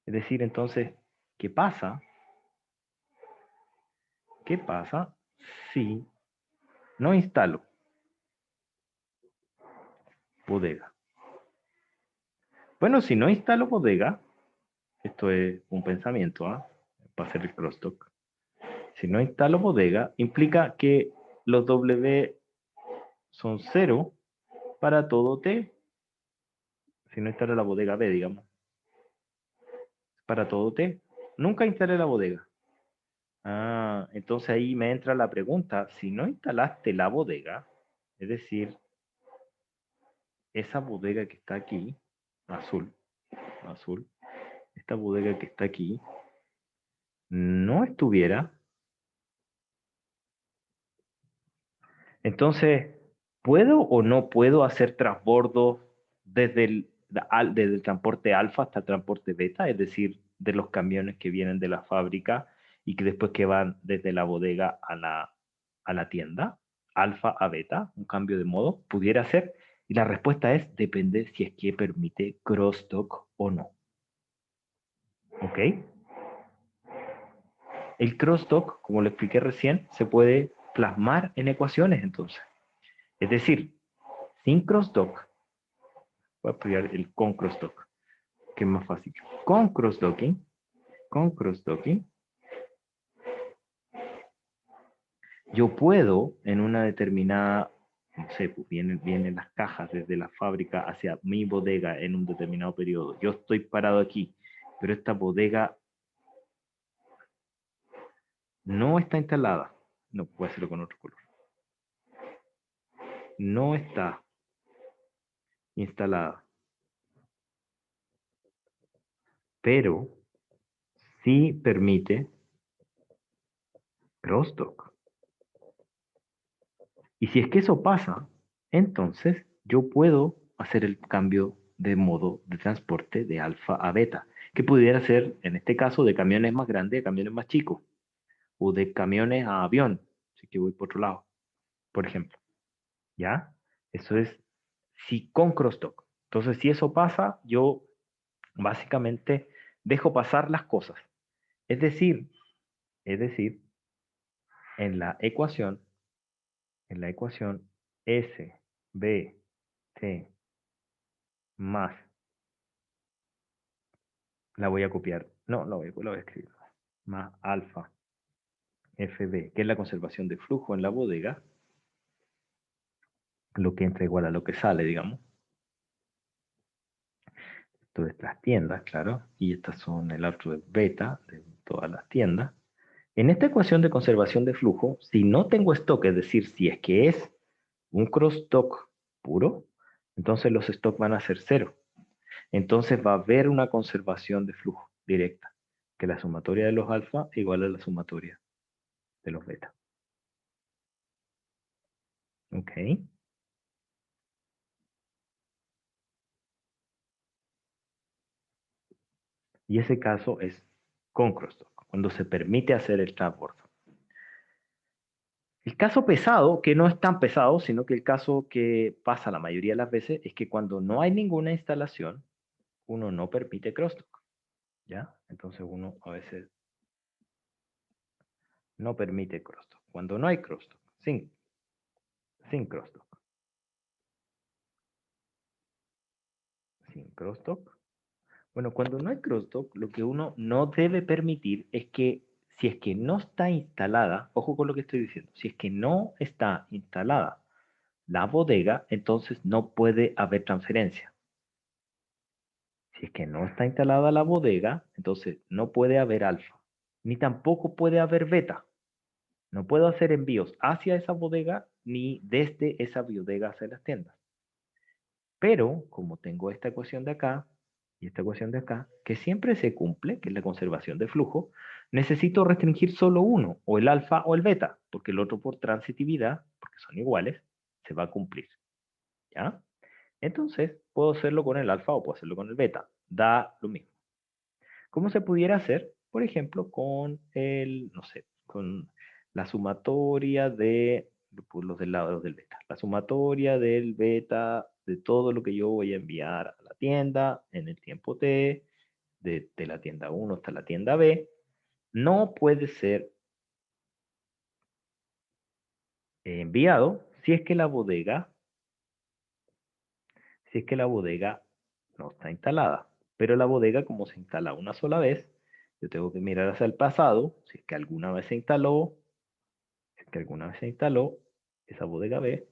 Es decir, entonces, ¿qué pasa? ¿Qué pasa si no instalo bodega? Bueno, si no instalo bodega, esto es un pensamiento, ¿ah? Para hacer el crosstalk. Si no instalo bodega, implica que los W son 0 para todo T. Si no instalo la bodega B, digamos. Para todo T. Nunca instalé la bodega. Ah, entonces ahí me entra la pregunta, si no instalaste la bodega, es decir, esa bodega que está aquí, azul, azul, esta bodega que está aquí, no estuviera, entonces, ¿puedo o no puedo hacer transbordo desde el transporte alfa hasta el transporte beta? Es decir, de los camiones que vienen de la fábrica y que después que van desde la bodega a la tienda, alfa a beta, un cambio de modo, pudiera ser. Y la respuesta es, depende si es que permite crosstalk o no. ¿Ok? El crosstalk, como lo expliqué recién, se puede plasmar en ecuaciones entonces. Es decir, sin crosstalk, voy a estudiar el con crosstalk, que es más fácil. Con crosstalking, yo puedo en una determinada, no sé, pues vienen las cajas desde la fábrica hacia mi bodega en un determinado periodo. Yo estoy parado aquí, pero esta bodega no está instalada. No, puedo hacerlo con otro color. No está instalada, pero sí permite crosstalk. Y si es que eso pasa, entonces yo puedo hacer el cambio de modo de transporte de alfa a beta, que pudiera ser, en este caso, de camiones más grandes a camiones más chicos, o de camiones a avión, si que voy por otro lado, por ejemplo. ¿Ya? Eso es si con crosstalk. Entonces, si eso pasa, yo básicamente dejo pasar las cosas. Es decir, es decir, en la ecuación, S, B, T más, la voy a copiar, no, la voy a escribir, más alfa FB, que es la conservación de flujo en la bodega, lo que entra igual a lo que sale, digamos. Esto es las tiendas, claro, y estas son el output beta de todas las tiendas. En esta ecuación de conservación de flujo, si no tengo stock, es decir, si es que es un crosstalk puro, entonces los stocks van a ser cero. Entonces va a haber una conservación de flujo directa, que la sumatoria de los alfa igual a la sumatoria de los beta. ¿Ok? Y ese caso es con crosstalk, cuando se permite hacer el transbordo. El caso pesado, que no es tan pesado, sino que el caso que pasa la mayoría de las veces, es que cuando no hay ninguna instalación, uno no permite crosstalk, ¿ya? Entonces uno a veces no permite crosstalk. Cuando no hay crosstalk, sin crosstalk, sin crosstalk. Bueno, cuando no hay crosstalk, lo que uno no debe permitir es que si es que no está instalada, ojo con lo que estoy diciendo, si es que no está instalada la bodega, entonces no puede haber transferencia. Si es que no está instalada la bodega, entonces no puede haber alfa, ni tampoco puede haber beta. No puedo hacer envíos hacia esa bodega ni desde esa bodega hacia las tiendas. Pero como tengo esta ecuación de acá y esta ecuación de acá, que siempre se cumple, que es la conservación de flujo, necesito restringir solo uno, o el alfa o el beta, porque el otro por transitividad, porque son iguales, se va a cumplir. ¿Ya? Entonces, puedo hacerlo con el alfa o puedo hacerlo con el beta. Da lo mismo. ¿Cómo se pudiera hacer? Por ejemplo, con el, no sé, con la sumatoria de, por los del lado del beta, la sumatoria del beta de todo lo que yo voy a enviar a la tienda en el tiempo t, de la tienda 1 hasta la tienda B, no puede ser enviado si es que la bodega no está instalada. Pero la bodega, como se instala una sola vez, yo tengo que mirar hacia el pasado, si es que alguna vez se instaló, si es que alguna vez se instaló esa bodega B.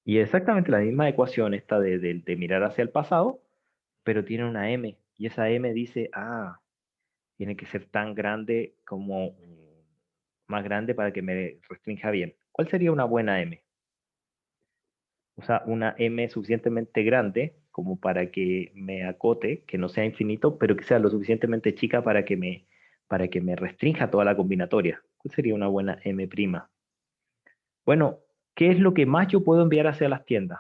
Y exactamente la misma ecuación esta de mirar hacia el pasado, pero tiene una M. Y esa M dice, ah, tiene que ser tan grande como más grande para que me restrinja bien. ¿Cuál sería una buena M? O sea, una M suficientemente grande como para que me acote, que no sea infinito, pero que sea lo suficientemente chica para que me restrinja toda la combinatoria. ¿Cuál sería una buena M'? Bueno, ¿qué es lo que más yo puedo enviar hacia las tiendas?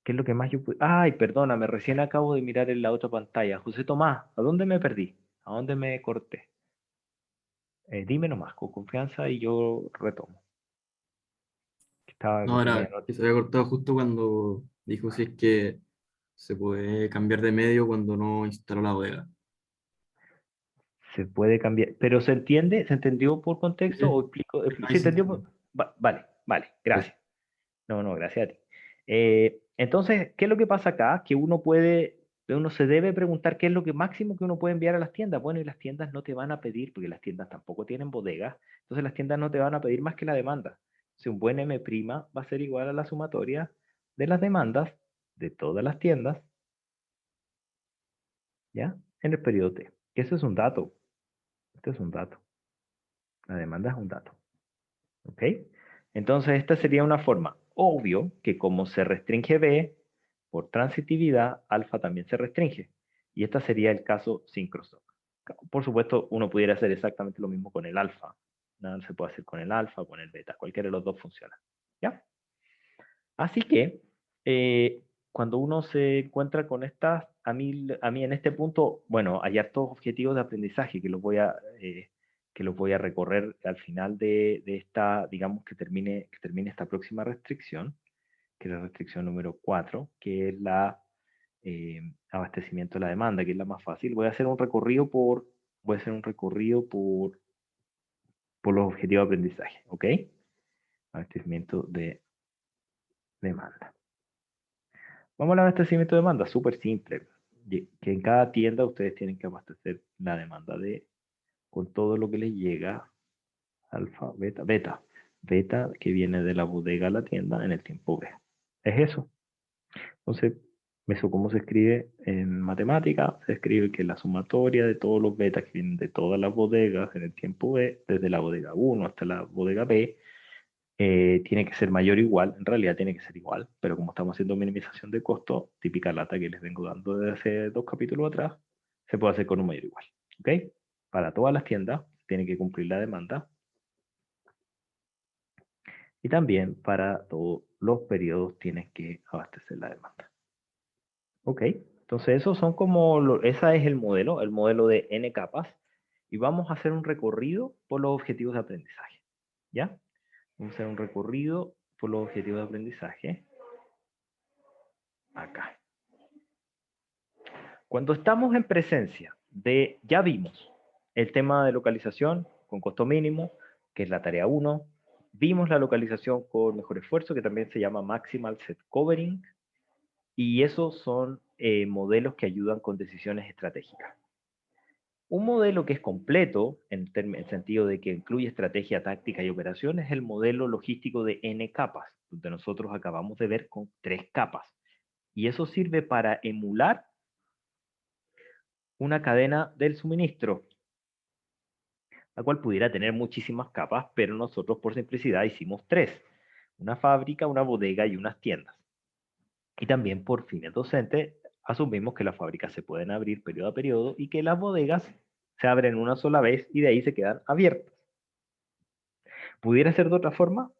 ¿Qué es lo que más yo puedo? Ay, perdóname, recién acabo de mirar en la otra pantalla. José Tomás, ¿a dónde me perdí? ¿A dónde me corté? Dime nomás, con confianza y yo retomo. Estaba No, medio era que se había cortado justo cuando dijo si es que se puede cambiar de medio cuando no instaló la bodega. Se puede cambiar, pero ¿se entiende? ¿Se entendió por Sí, contexto sí, o explico? ¿Se ahí se entendió? entiende. Vale, vale, Gracias. gracias. No, no, gracias a ti. Entonces, ¿qué es lo que pasa acá? Que uno se debe preguntar qué es lo que máximo que uno puede enviar a las tiendas. Bueno, y las tiendas no te van a pedir, porque las tiendas tampoco tienen bodegas, entonces las tiendas no te van a pedir más que la demanda. Si un buen M' va a ser igual a la sumatoria de las demandas de todas las tiendas, ¿ya? En el periodo T. Eso es un dato. Este es un dato. La demanda es un dato. ¿Ok? Entonces, esta sería una forma. Obvio que como se restringe B, por transitividad, alfa también se restringe. Y este sería el caso sin crosstalk. Por supuesto, uno pudiera hacer exactamente lo mismo con el alfa. Nada se puede hacer con el alfa o con el beta. Cualquiera de los dos funciona. ¿Ya? Así que, cuando uno se encuentra con estas, a mí en este punto, bueno, hay hartos objetivos de aprendizaje que los voy a recorrer al final de esta, digamos, que termine esta próxima restricción, que es la restricción número 4, que es la abastecimiento de la demanda, que es la más fácil. Voy a hacer un recorrido por los objetivos de aprendizaje, ¿ok? Abastecimiento de demanda. Vamos al abastecimiento de demanda, súper simple. Que en cada tienda ustedes tienen que abastecer la demanda con todo lo que les llega, alfa, beta que viene de la bodega a la tienda en el tiempo B. Es eso. Entonces, eso cómo se escribe en matemática, se escribe que la sumatoria de todos los betas que vienen de todas las bodegas en el tiempo B, desde la bodega 1 hasta la bodega B, tiene que ser mayor o igual, en realidad tiene que ser igual, pero como estamos haciendo minimización de costo, típica lata que les vengo dando desde hace 2 capítulos atrás, se puede hacer con un mayor o igual. ¿Ok? Para todas las tiendas tiene que cumplir la demanda y también para todos los periodos tienes que abastecer la demanda. ¿Ok? Entonces esos son ese es el modelo de n capas, y vamos a hacer un recorrido por los objetivos de aprendizaje. ¿Ya? Vamos a hacer un recorrido por los objetivos de aprendizaje acá. Cuando estamos en presencia ya vimos el tema de localización con costo mínimo, que es la tarea 1. Vimos la localización con mejor esfuerzo, que también se llama Maximal Set Covering. Y esos son modelos que ayudan con decisiones estratégicas. Un modelo que es completo, en el sentido de que incluye estrategia, táctica y operación, es el modelo logístico de N capas, donde nosotros acabamos de ver con 3 capas. Y eso sirve para emular una cadena del suministro, la cual pudiera tener muchísimas capas, pero nosotros por simplicidad hicimos tres: una fábrica, una bodega y unas tiendas. Y también por fines docentes asumimos que las fábricas se pueden abrir periodo a periodo y que las bodegas se abren una sola vez y de ahí se quedan abiertas. ¿Pudiera ser de otra forma?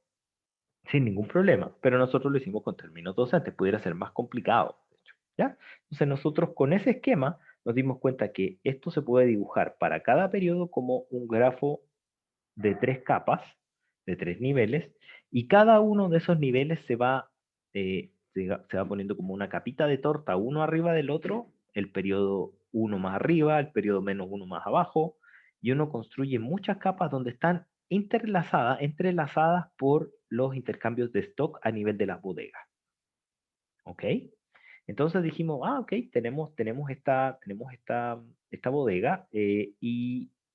Sin ningún problema, pero nosotros lo hicimos con términos docentes, pudiera ser más complicado, de hecho, ¿ya? Entonces nosotros con ese esquema nos dimos cuenta que esto se puede dibujar para cada periodo como un grafo de tres capas, de tres niveles, y cada uno de esos niveles se va poniendo como una capita de torta, uno arriba del otro, el periodo uno más arriba, el periodo menos uno más abajo, y uno construye muchas capas donde están entrelazadas por los intercambios de stock a nivel de las bodegas. ¿Ok? Entonces dijimos, ok, tenemos esta bodega,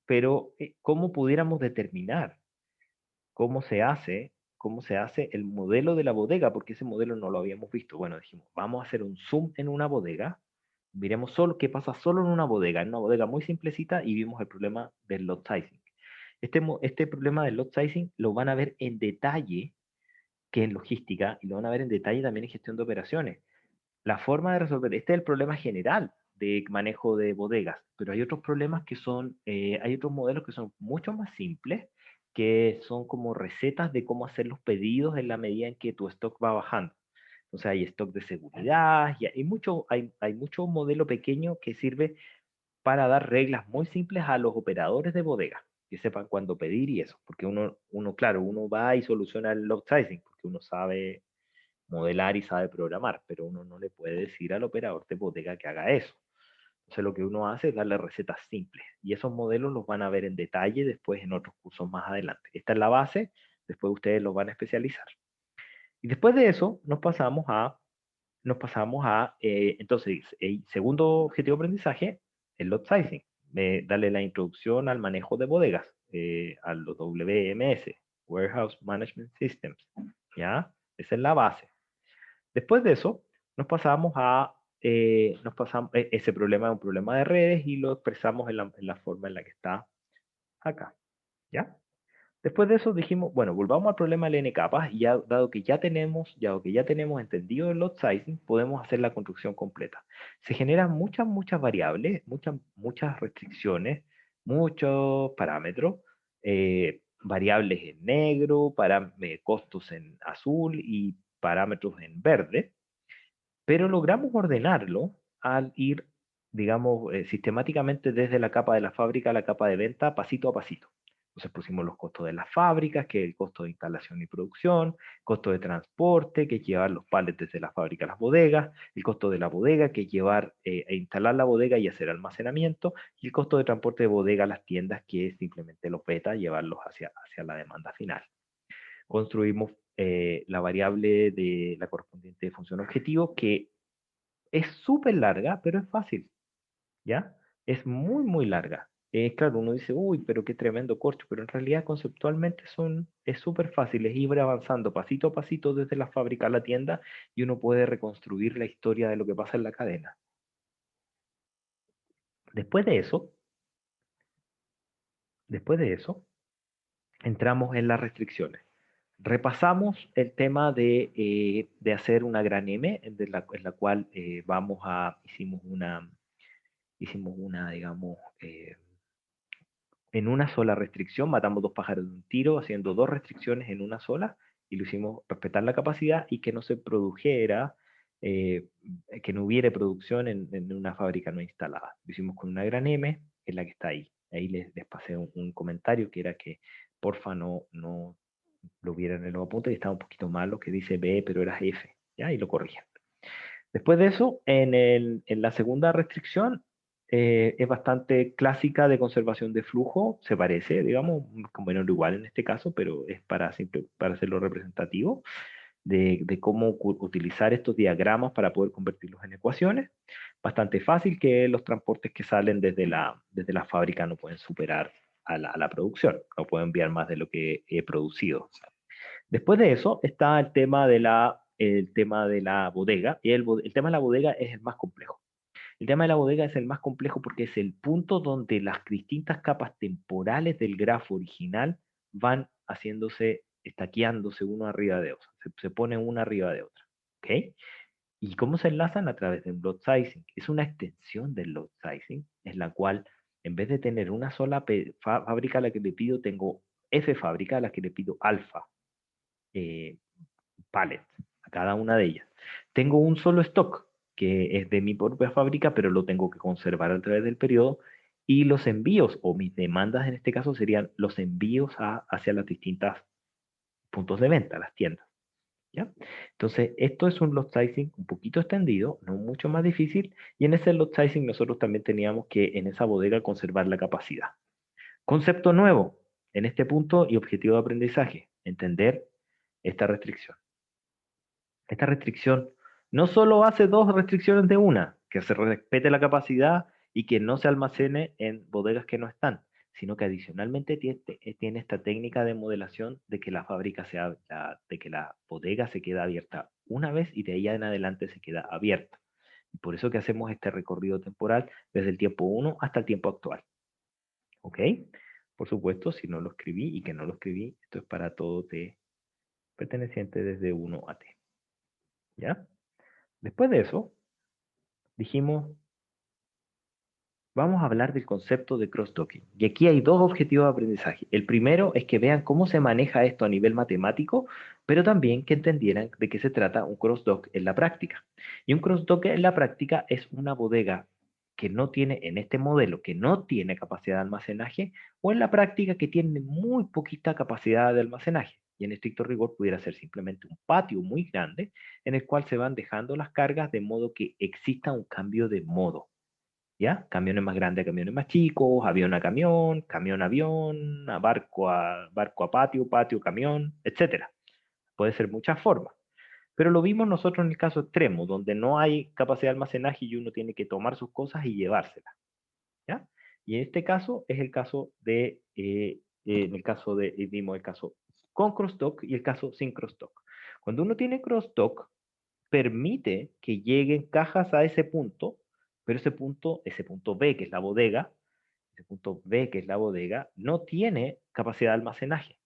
pero ¿cómo pudiéramos determinar cómo se hace el modelo de la bodega? Porque ese modelo no lo habíamos visto. Bueno, dijimos, vamos a hacer un zoom en una bodega, miremos solo qué pasa solo en una bodega muy simplecita, y vimos el problema del lot sizing. Este problema del lot sizing lo van a ver en detalle que en logística, y lo van a ver en detalle también en gestión de operaciones. La forma de resolver, este es el problema general de manejo de bodegas, pero hay otros problemas hay otros modelos que son mucho más simples, que son como recetas de cómo hacer los pedidos en la medida en que tu stock va bajando. Entonces hay stock de seguridad, y hay mucho modelo pequeño que sirve para dar reglas muy simples a los operadores de bodega, que sepan cuándo pedir y eso, porque claro, uno va y soluciona el lot sizing, porque uno sabe modelar y sabe programar, pero uno no le puede decir al operador de bodega que haga eso. Entonces lo que uno hace es darle recetas simples, y esos modelos los van a ver en detalle después en otros cursos más adelante. Esta es la base, después ustedes los van a especializar. Y después de eso entonces, el segundo objetivo de aprendizaje, el lot sizing, darle la introducción al manejo de bodegas, a los WMS, Warehouse Management Systems, ¿ya? Esa es la base. Después de eso, ese problema es un problema de redes y lo expresamos en la forma en la que está acá, ¿ya? Después de eso dijimos, bueno, volvamos al problema del N capas, y dado que ya tenemos entendido el lot sizing, podemos hacer la construcción completa. Se generan muchas variables, muchas restricciones, muchos parámetros, variables en negro, costos en azul y parámetros en verde, pero logramos ordenarlo al ir, digamos, sistemáticamente desde la capa de la fábrica a la capa de venta, pasito a pasito. Entonces pusimos los costos de las fábricas, que es el costo de instalación y producción, costo de transporte, que es llevar los pallets desde la fábrica a las bodegas, el costo de la bodega, que es llevar e instalar la bodega y hacer almacenamiento, y el costo de transporte de bodega a las tiendas, que es simplemente los beta, llevarlos hacia la demanda final. Construimos la variable de la correspondiente función objetivo, que es súper larga, pero es fácil, ¿ya? Es muy larga. Claro, uno dice, uy, pero qué tremendo corcho, pero en realidad conceptualmente es súper fácil, es ir avanzando pasito a pasito desde la fábrica a la tienda, y uno puede reconstruir la historia de lo que pasa en la cadena. Después de eso, después de eso, entramos en las restricciones. Repasamos el tema de hacer una gran M, en la cual hicimos una, digamos, en una sola restricción, matamos dos pájaros de un tiro, haciendo dos restricciones en una sola, y lo hicimos respetar la capacidad y que no se produjera, eh, que no hubiera producción en una fábrica no instalada. Lo hicimos con una gran M, que es la que está ahí. Ahí les pasé un comentario que era que porfa no lo vieran en los apuntes, y estaba un poquito mal lo que dice B, pero era F, ¿ya? Y lo corrigen. Después de eso, en la segunda restricción, es bastante clásica de conservación de flujo, se parece, digamos, con menor igual en este caso, pero es para hacerlo representativo, de cómo utilizar estos diagramas para poder convertirlos en ecuaciones. Bastante fácil, que los transportes que salen desde la fábrica no pueden superar a la producción, no pueden enviar más de lo que he producido. Después de eso está el tema de la el tema de la bodega, y el tema de la bodega es el más complejo. El tema de la bodega es el más complejo porque es el punto donde las distintas capas temporales del grafo original van haciéndose, estaqueándose uno arriba de otro, se ponen una arriba de otra, ¿ok? ¿Y cómo se enlazan? A través de un load sizing. Es una extensión del load sizing, en la cual en vez de tener una sola fábrica a la que le pido, tengo F fábrica a la que le pido alfa eh, pallet a cada una de ellas. Tengo un solo stock que es de mi propia fábrica, pero lo tengo que conservar a través del periodo. Y los envíos, o mis demandas en este caso, serían los envíos hacia las distintas puntos de venta, las tiendas. ¿Ya? Entonces, esto es un load sizing un poquito extendido, no mucho más difícil, y en ese load sizing nosotros también teníamos que en esa bodega conservar la capacidad. Concepto nuevo en este punto y objetivo de aprendizaje, entender esta restricción. Esta restricción no solo hace dos restricciones de una, que se respete la capacidad y que no se almacene en bodegas que no están, sino que adicionalmente tiene esta técnica de modelación de que la fábrica de que la bodega se queda abierta una vez y de ahí en adelante se queda abierta. Y por eso que hacemos este recorrido temporal desde el tiempo 1 hasta el tiempo actual. ¿Ok? Por supuesto, si no lo escribí y que no lo escribí, esto es para todo T perteneciente desde 1 a T. ¿Ya? Después de eso, dijimos, vamos a hablar del concepto de cross-docking. Y aquí hay dos objetivos de aprendizaje. El primero es que vean cómo se maneja esto a nivel matemático, pero también que entendieran de qué se trata un cross-dock en la práctica. Y un cross-dock en la práctica es una bodega que no tiene, en este modelo, que no tiene capacidad de almacenaje, o en la práctica que tiene muy poquita capacidad de almacenaje. Y en estricto rigor pudiera ser simplemente un patio muy grande en el cual se van dejando las cargas de modo que exista un cambio de modo. ¿Ya? Camiones más grandes a camiones más chicos, avión a camión, camión a avión, barco a patio, patio a camión, etcétera. Puede ser muchas formas. Pero lo vimos nosotros en el caso extremo, donde no hay capacidad de almacenaje y uno tiene que tomar sus cosas y llevárselas. ¿Ya? Y en este caso es el caso en el caso vimos el caso con crossdock y el caso sin crossdock. Cuando uno tiene crossdock, permite que lleguen cajas a ese punto, pero ese punto B, que es la bodega, ese punto B, que es la bodega, no tiene capacidad de almacenaje.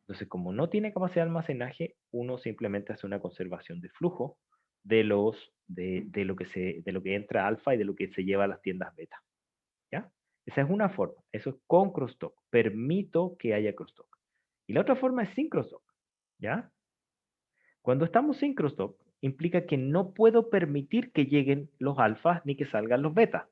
Entonces, como no tiene capacidad de almacenaje, uno simplemente hace una conservación de flujo de lo que entra alfa y de lo que se lleva a las tiendas beta. ¿Ya? Esa es una forma. Eso es con crosstalk. Permito que haya crosstalk. Y la otra forma es sin crosstalk. ¿Ya? Cuando estamos sin crosstalk, implica que no puedo permitir que lleguen los alfas ni que salgan los betas.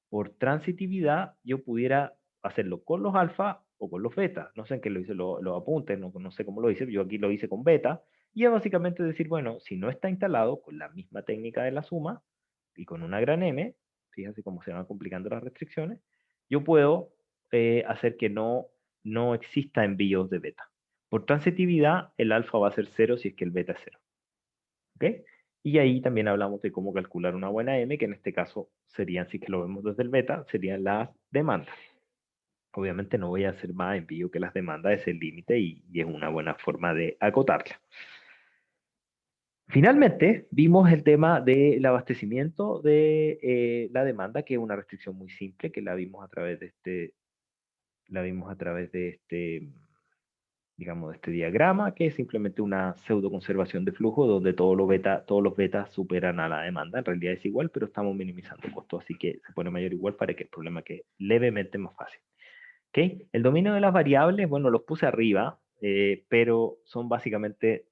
Por transitividad, yo pudiera hacerlo con los alfas o con los betas. No sé en qué lo hice los apuntes, no sé cómo lo hice, yo aquí lo hice con beta. Y es básicamente decir, bueno, si no está instalado con la misma técnica de la suma y con una gran M, fíjense cómo se van complicando las restricciones, yo puedo hacer que no exista envíos de beta. Por transitividad, el alfa va a ser 0 si es que el beta es 0. ¿Ok? Y ahí también hablamos de cómo calcular una buena M, que en este caso serían, si que lo vemos desde el beta, serían las demandas. Obviamente no voy a hacer más envío que las demandas, es el límite y es una buena forma de acotarla. Finalmente, vimos el tema del abastecimiento de la demanda, que es una restricción muy simple, que la vimos a través de este digamos, de este diagrama, que es simplemente una pseudo conservación de flujo donde todos los betas superan a la demanda. En realidad es igual, pero estamos minimizando costos, así que se pone mayor igual para que el problema quede levemente más fácil. ¿Okay? El dominio de las variables, bueno, los puse arriba, pero son básicamente,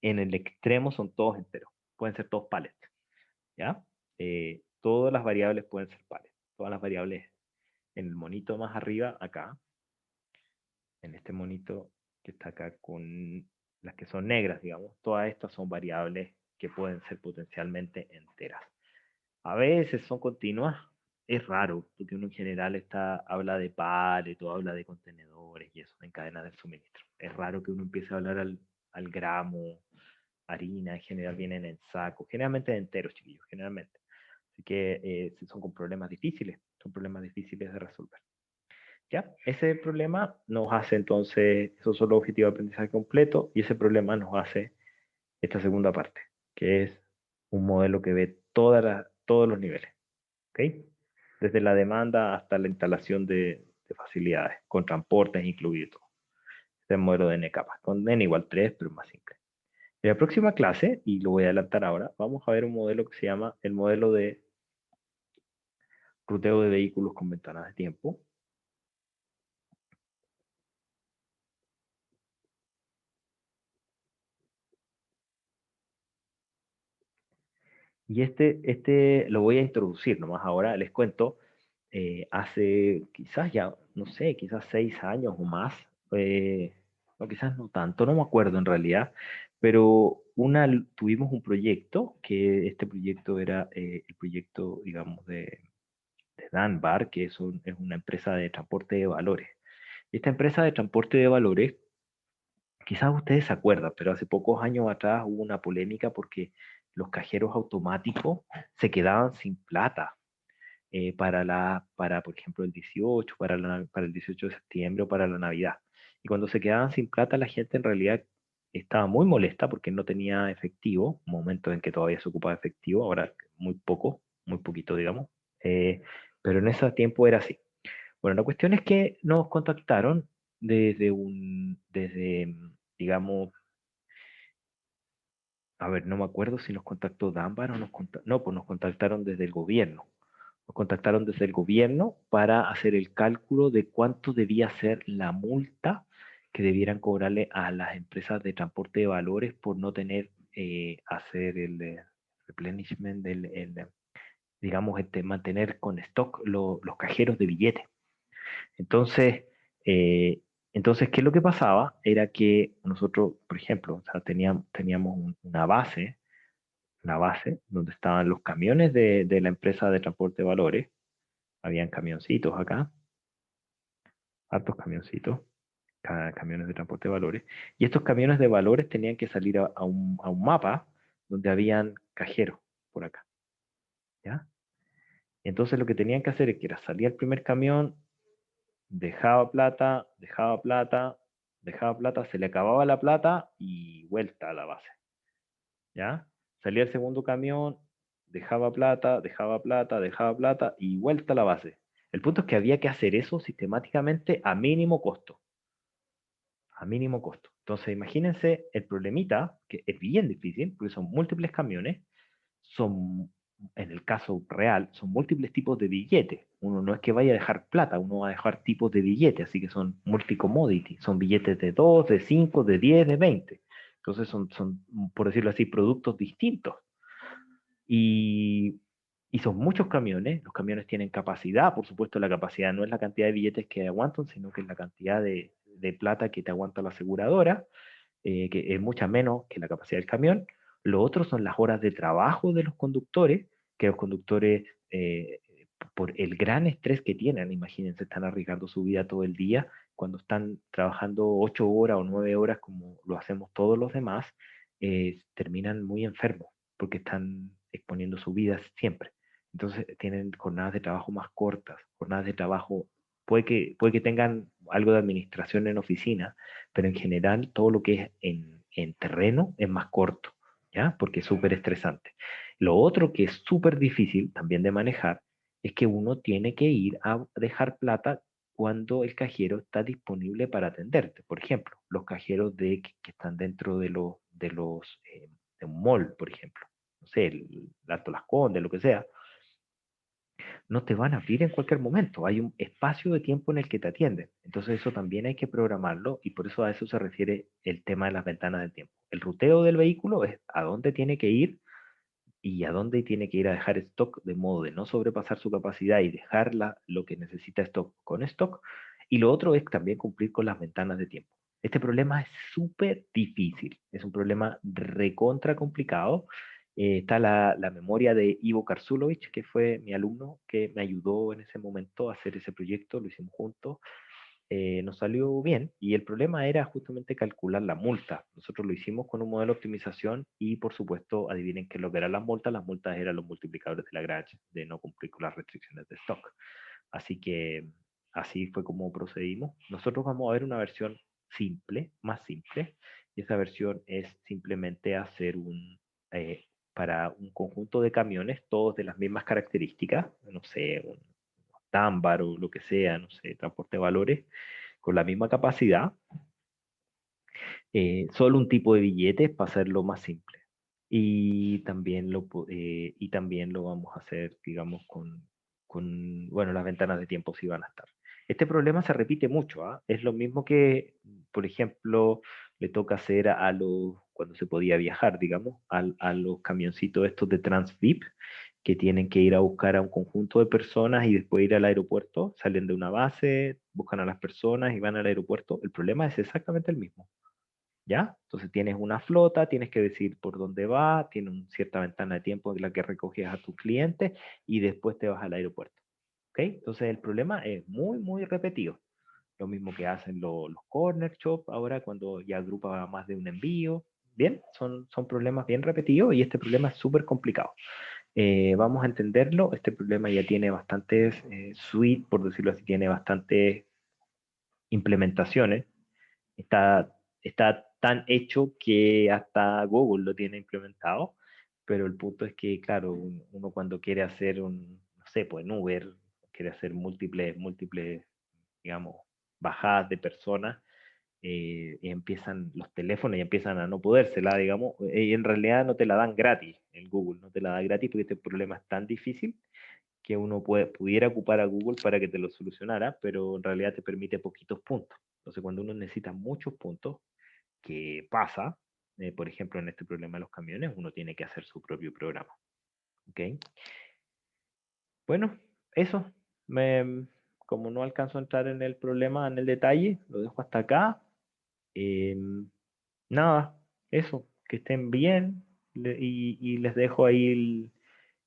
en el extremo son todos enteros, pueden ser todos palets, ¿ya? Todas las variables pueden ser palets, todas las variables en el monito más arriba, acá, en este monito que está acá con las que son negras, digamos, todas estas son variables que pueden ser potencialmente enteras. A veces son continuas, es raro, porque uno en general habla de pares, todo habla de contenedores y eso, en cadena de suministro. Es raro que uno empiece a hablar al gramo, harina, en general vienen en sacos, generalmente enteros, chiquillos, generalmente. Así que son con problemas difíciles, son problemas difíciles de resolver. ¿Ya? Ese problema nos hace entonces, esos son los objetivos de aprendizaje completo, y ese problema nos hace esta segunda parte, que es un modelo que ve todos los niveles, ¿ok? Desde la demanda hasta la instalación de facilidades, con transportes incluidos. Este es el modelo de N capas, con N igual 3, pero más simple. En la próxima clase, y lo voy a adelantar ahora, vamos a ver un modelo que se llama el modelo de ruteo de vehículos con ventanas de tiempo. Y este lo voy a introducir nomás ahora, les cuento, hace quizás ya, no sé, quizás 6 años o más, o quizás no tanto, no me acuerdo en realidad, pero tuvimos un proyecto, que este proyecto era el proyecto, digamos, de Danbar, que es una empresa de transporte de valores. Esta empresa de transporte de valores, quizás ustedes se acuerdan, pero hace pocos años atrás hubo una polémica porque los cajeros automáticos se quedaban sin plata para, por ejemplo, el 18, para el 18 de septiembre o para la Navidad. Y cuando se quedaban sin plata, la gente en realidad estaba muy molesta porque no tenía efectivo, momentos en que todavía se ocupaba efectivo, ahora muy poco, muy poquito, digamos. eh, pero en ese tiempo era así. Bueno, la cuestión es que nos contactaron digamos, a ver, no me acuerdo si nos contactó Danbar o no, pues nos contactaron desde el gobierno. Nos contactaron desde el gobierno para hacer el cálculo de cuánto debía ser la multa que debieran cobrarle a las empresas de transporte de valores por no tener, hacer el replenishment digamos, mantener con stock los cajeros de billetes. Entonces, eh, ¿qué es lo que pasaba? Era que nosotros, por ejemplo, o sea, teníamos una base donde estaban los camiones de la empresa de transporte de valores, habían camioncitos acá, hartos camioncitos, camiones de transporte de valores, y estos camiones de valores tenían que salir a un mapa donde habían cajeros por acá, ¿ya? Entonces lo que tenían que hacer es que era salir el primer camión, dejaba plata, dejaba plata, dejaba plata, se le acababa la plata y vuelta a la base, ¿ya? Salía el segundo camión, dejaba plata, dejaba plata, dejaba plata y vuelta a la base. El punto es que había que hacer eso sistemáticamente a mínimo costo, a mínimo costo. Entonces, imagínense el problemita, que es bien difícil, porque son múltiples camiones, son, en el caso real, son múltiples tipos de billetes. Uno no es que vaya a dejar plata, uno va a dejar tipos de billetes, así que son multi-commodity, son billetes de 2, de 5, de 10, de 20. Entonces son, por decirlo así, productos distintos. Y, y son muchos camiones, los camiones tienen capacidad, por supuesto la capacidad no es la cantidad de billetes que aguantan, sino que es la cantidad de plata que te aguanta la aseguradora, que es mucha menos que la capacidad del camión. Lo otro son las horas de trabajo de los conductores, que los conductores, por el gran estrés que tienen, imagínense, están arriesgando su vida todo el día, cuando están trabajando 8 horas o 9 horas como lo hacemos todos los demás, terminan muy enfermos, porque están exponiendo su vida siempre. Entonces tienen jornadas de trabajo más cortas, jornadas de trabajo, puede que tengan algo de administración en oficina, pero en general todo lo que es en terreno es más corto, ¿ya? Porque es súper estresante. Lo otro que es súper difícil también de manejar es que uno tiene que ir a dejar plata cuando el cajero está disponible para atenderte. Por ejemplo, los cajeros que están dentro de un mall, por ejemplo. No sé, el Alto Las Condes, lo que sea, no te van a abrir en cualquier momento. Hay un espacio de tiempo en el que te atienden. Entonces eso también hay que programarlo y por eso a eso se refiere el tema de las ventanas del tiempo. El ruteo del vehículo es a dónde tiene que ir y a dónde tiene que ir a dejar stock de modo de no sobrepasar su capacidad y dejarla lo que necesita stock con stock. Y lo otro es también cumplir con las ventanas de tiempo. Este problema es súper difícil, es un problema recontra complicado. Está la memoria de Ivo Karsulovich, que fue mi alumno que me ayudó en ese momento a hacer ese proyecto, lo hicimos juntos, nos salió bien y el problema era justamente calcular la multa. Nosotros lo hicimos con un modelo de optimización y por supuesto, adivinen qué es lo que eran las multas eran los multiplicadores de Lagrange de no cumplir con las restricciones de stock. Así que así fue como procedimos. Nosotros vamos a ver una versión simple, más simple, Y esa versión es simplemente hacer para un conjunto de camiones, todos de las mismas características, no sé, un Támbar o lo que sea, no sé, transporte de valores, con la misma capacidad, solo un tipo de billetes para hacerlo más simple. Y también lo vamos a hacer, digamos, bueno, las ventanas de tiempo sí van a estar. Este problema se repite mucho, ¿ah? Es lo mismo que, por ejemplo, le toca hacer cuando se podía viajar, digamos, a los camioncitos estos de Transvip, que tienen que ir a buscar a un conjunto de personas y después ir al aeropuerto, salen de una base, buscan a las personas y van al aeropuerto. El problema es exactamente el mismo. ¿Ya? Entonces tienes una flota, tienes que decir por dónde va, tiene una cierta ventana de tiempo en la que recoges a tus clientes y después te vas al aeropuerto. ¿Ok? Entonces el problema es muy, muy repetido. Lo mismo que hacen los corner shop ahora cuando ya agrupa más de un envío. Bien, son problemas bien repetidos y este problema es súper complicado. Vamos a entenderlo. Este problema ya tiene bastantes suite, por decirlo así, tiene bastantes implementaciones. Está tan hecho que hasta Google lo tiene implementado, pero el punto es que, claro, uno cuando quiere hacer no sé, pues en Uber, quiere hacer múltiples, digamos, bajadas de personas, y empiezan los teléfonos y empiezan a no podérsela, digamos, y en realidad no te la dan gratis, el Google no te la da gratis porque este problema es tan difícil que uno pudiera ocupar a Google para que te lo solucionara, pero en realidad te permite poquitos puntos. Entonces, cuando uno necesita muchos puntos, que pasa, por ejemplo, en este problema de los camiones, uno tiene que hacer su propio programa. ¿Ok? Bueno, eso. Como no alcanzo a entrar en el problema, en el detalle, lo dejo hasta acá. Eh, Nada, eso. Que estén bien y les dejo ahí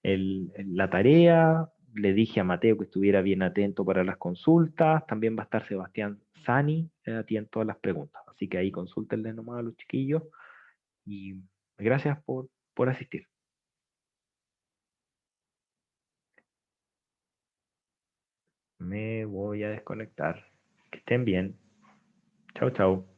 la tarea. Le dije a Mateo que estuviera bien atento para las consultas. También va a estar Sebastián Sani atento a las preguntas. Así que ahí consúltenle nomás a los chiquillos. Y gracias por asistir. Me voy a desconectar. Que estén bien. Chao, chao.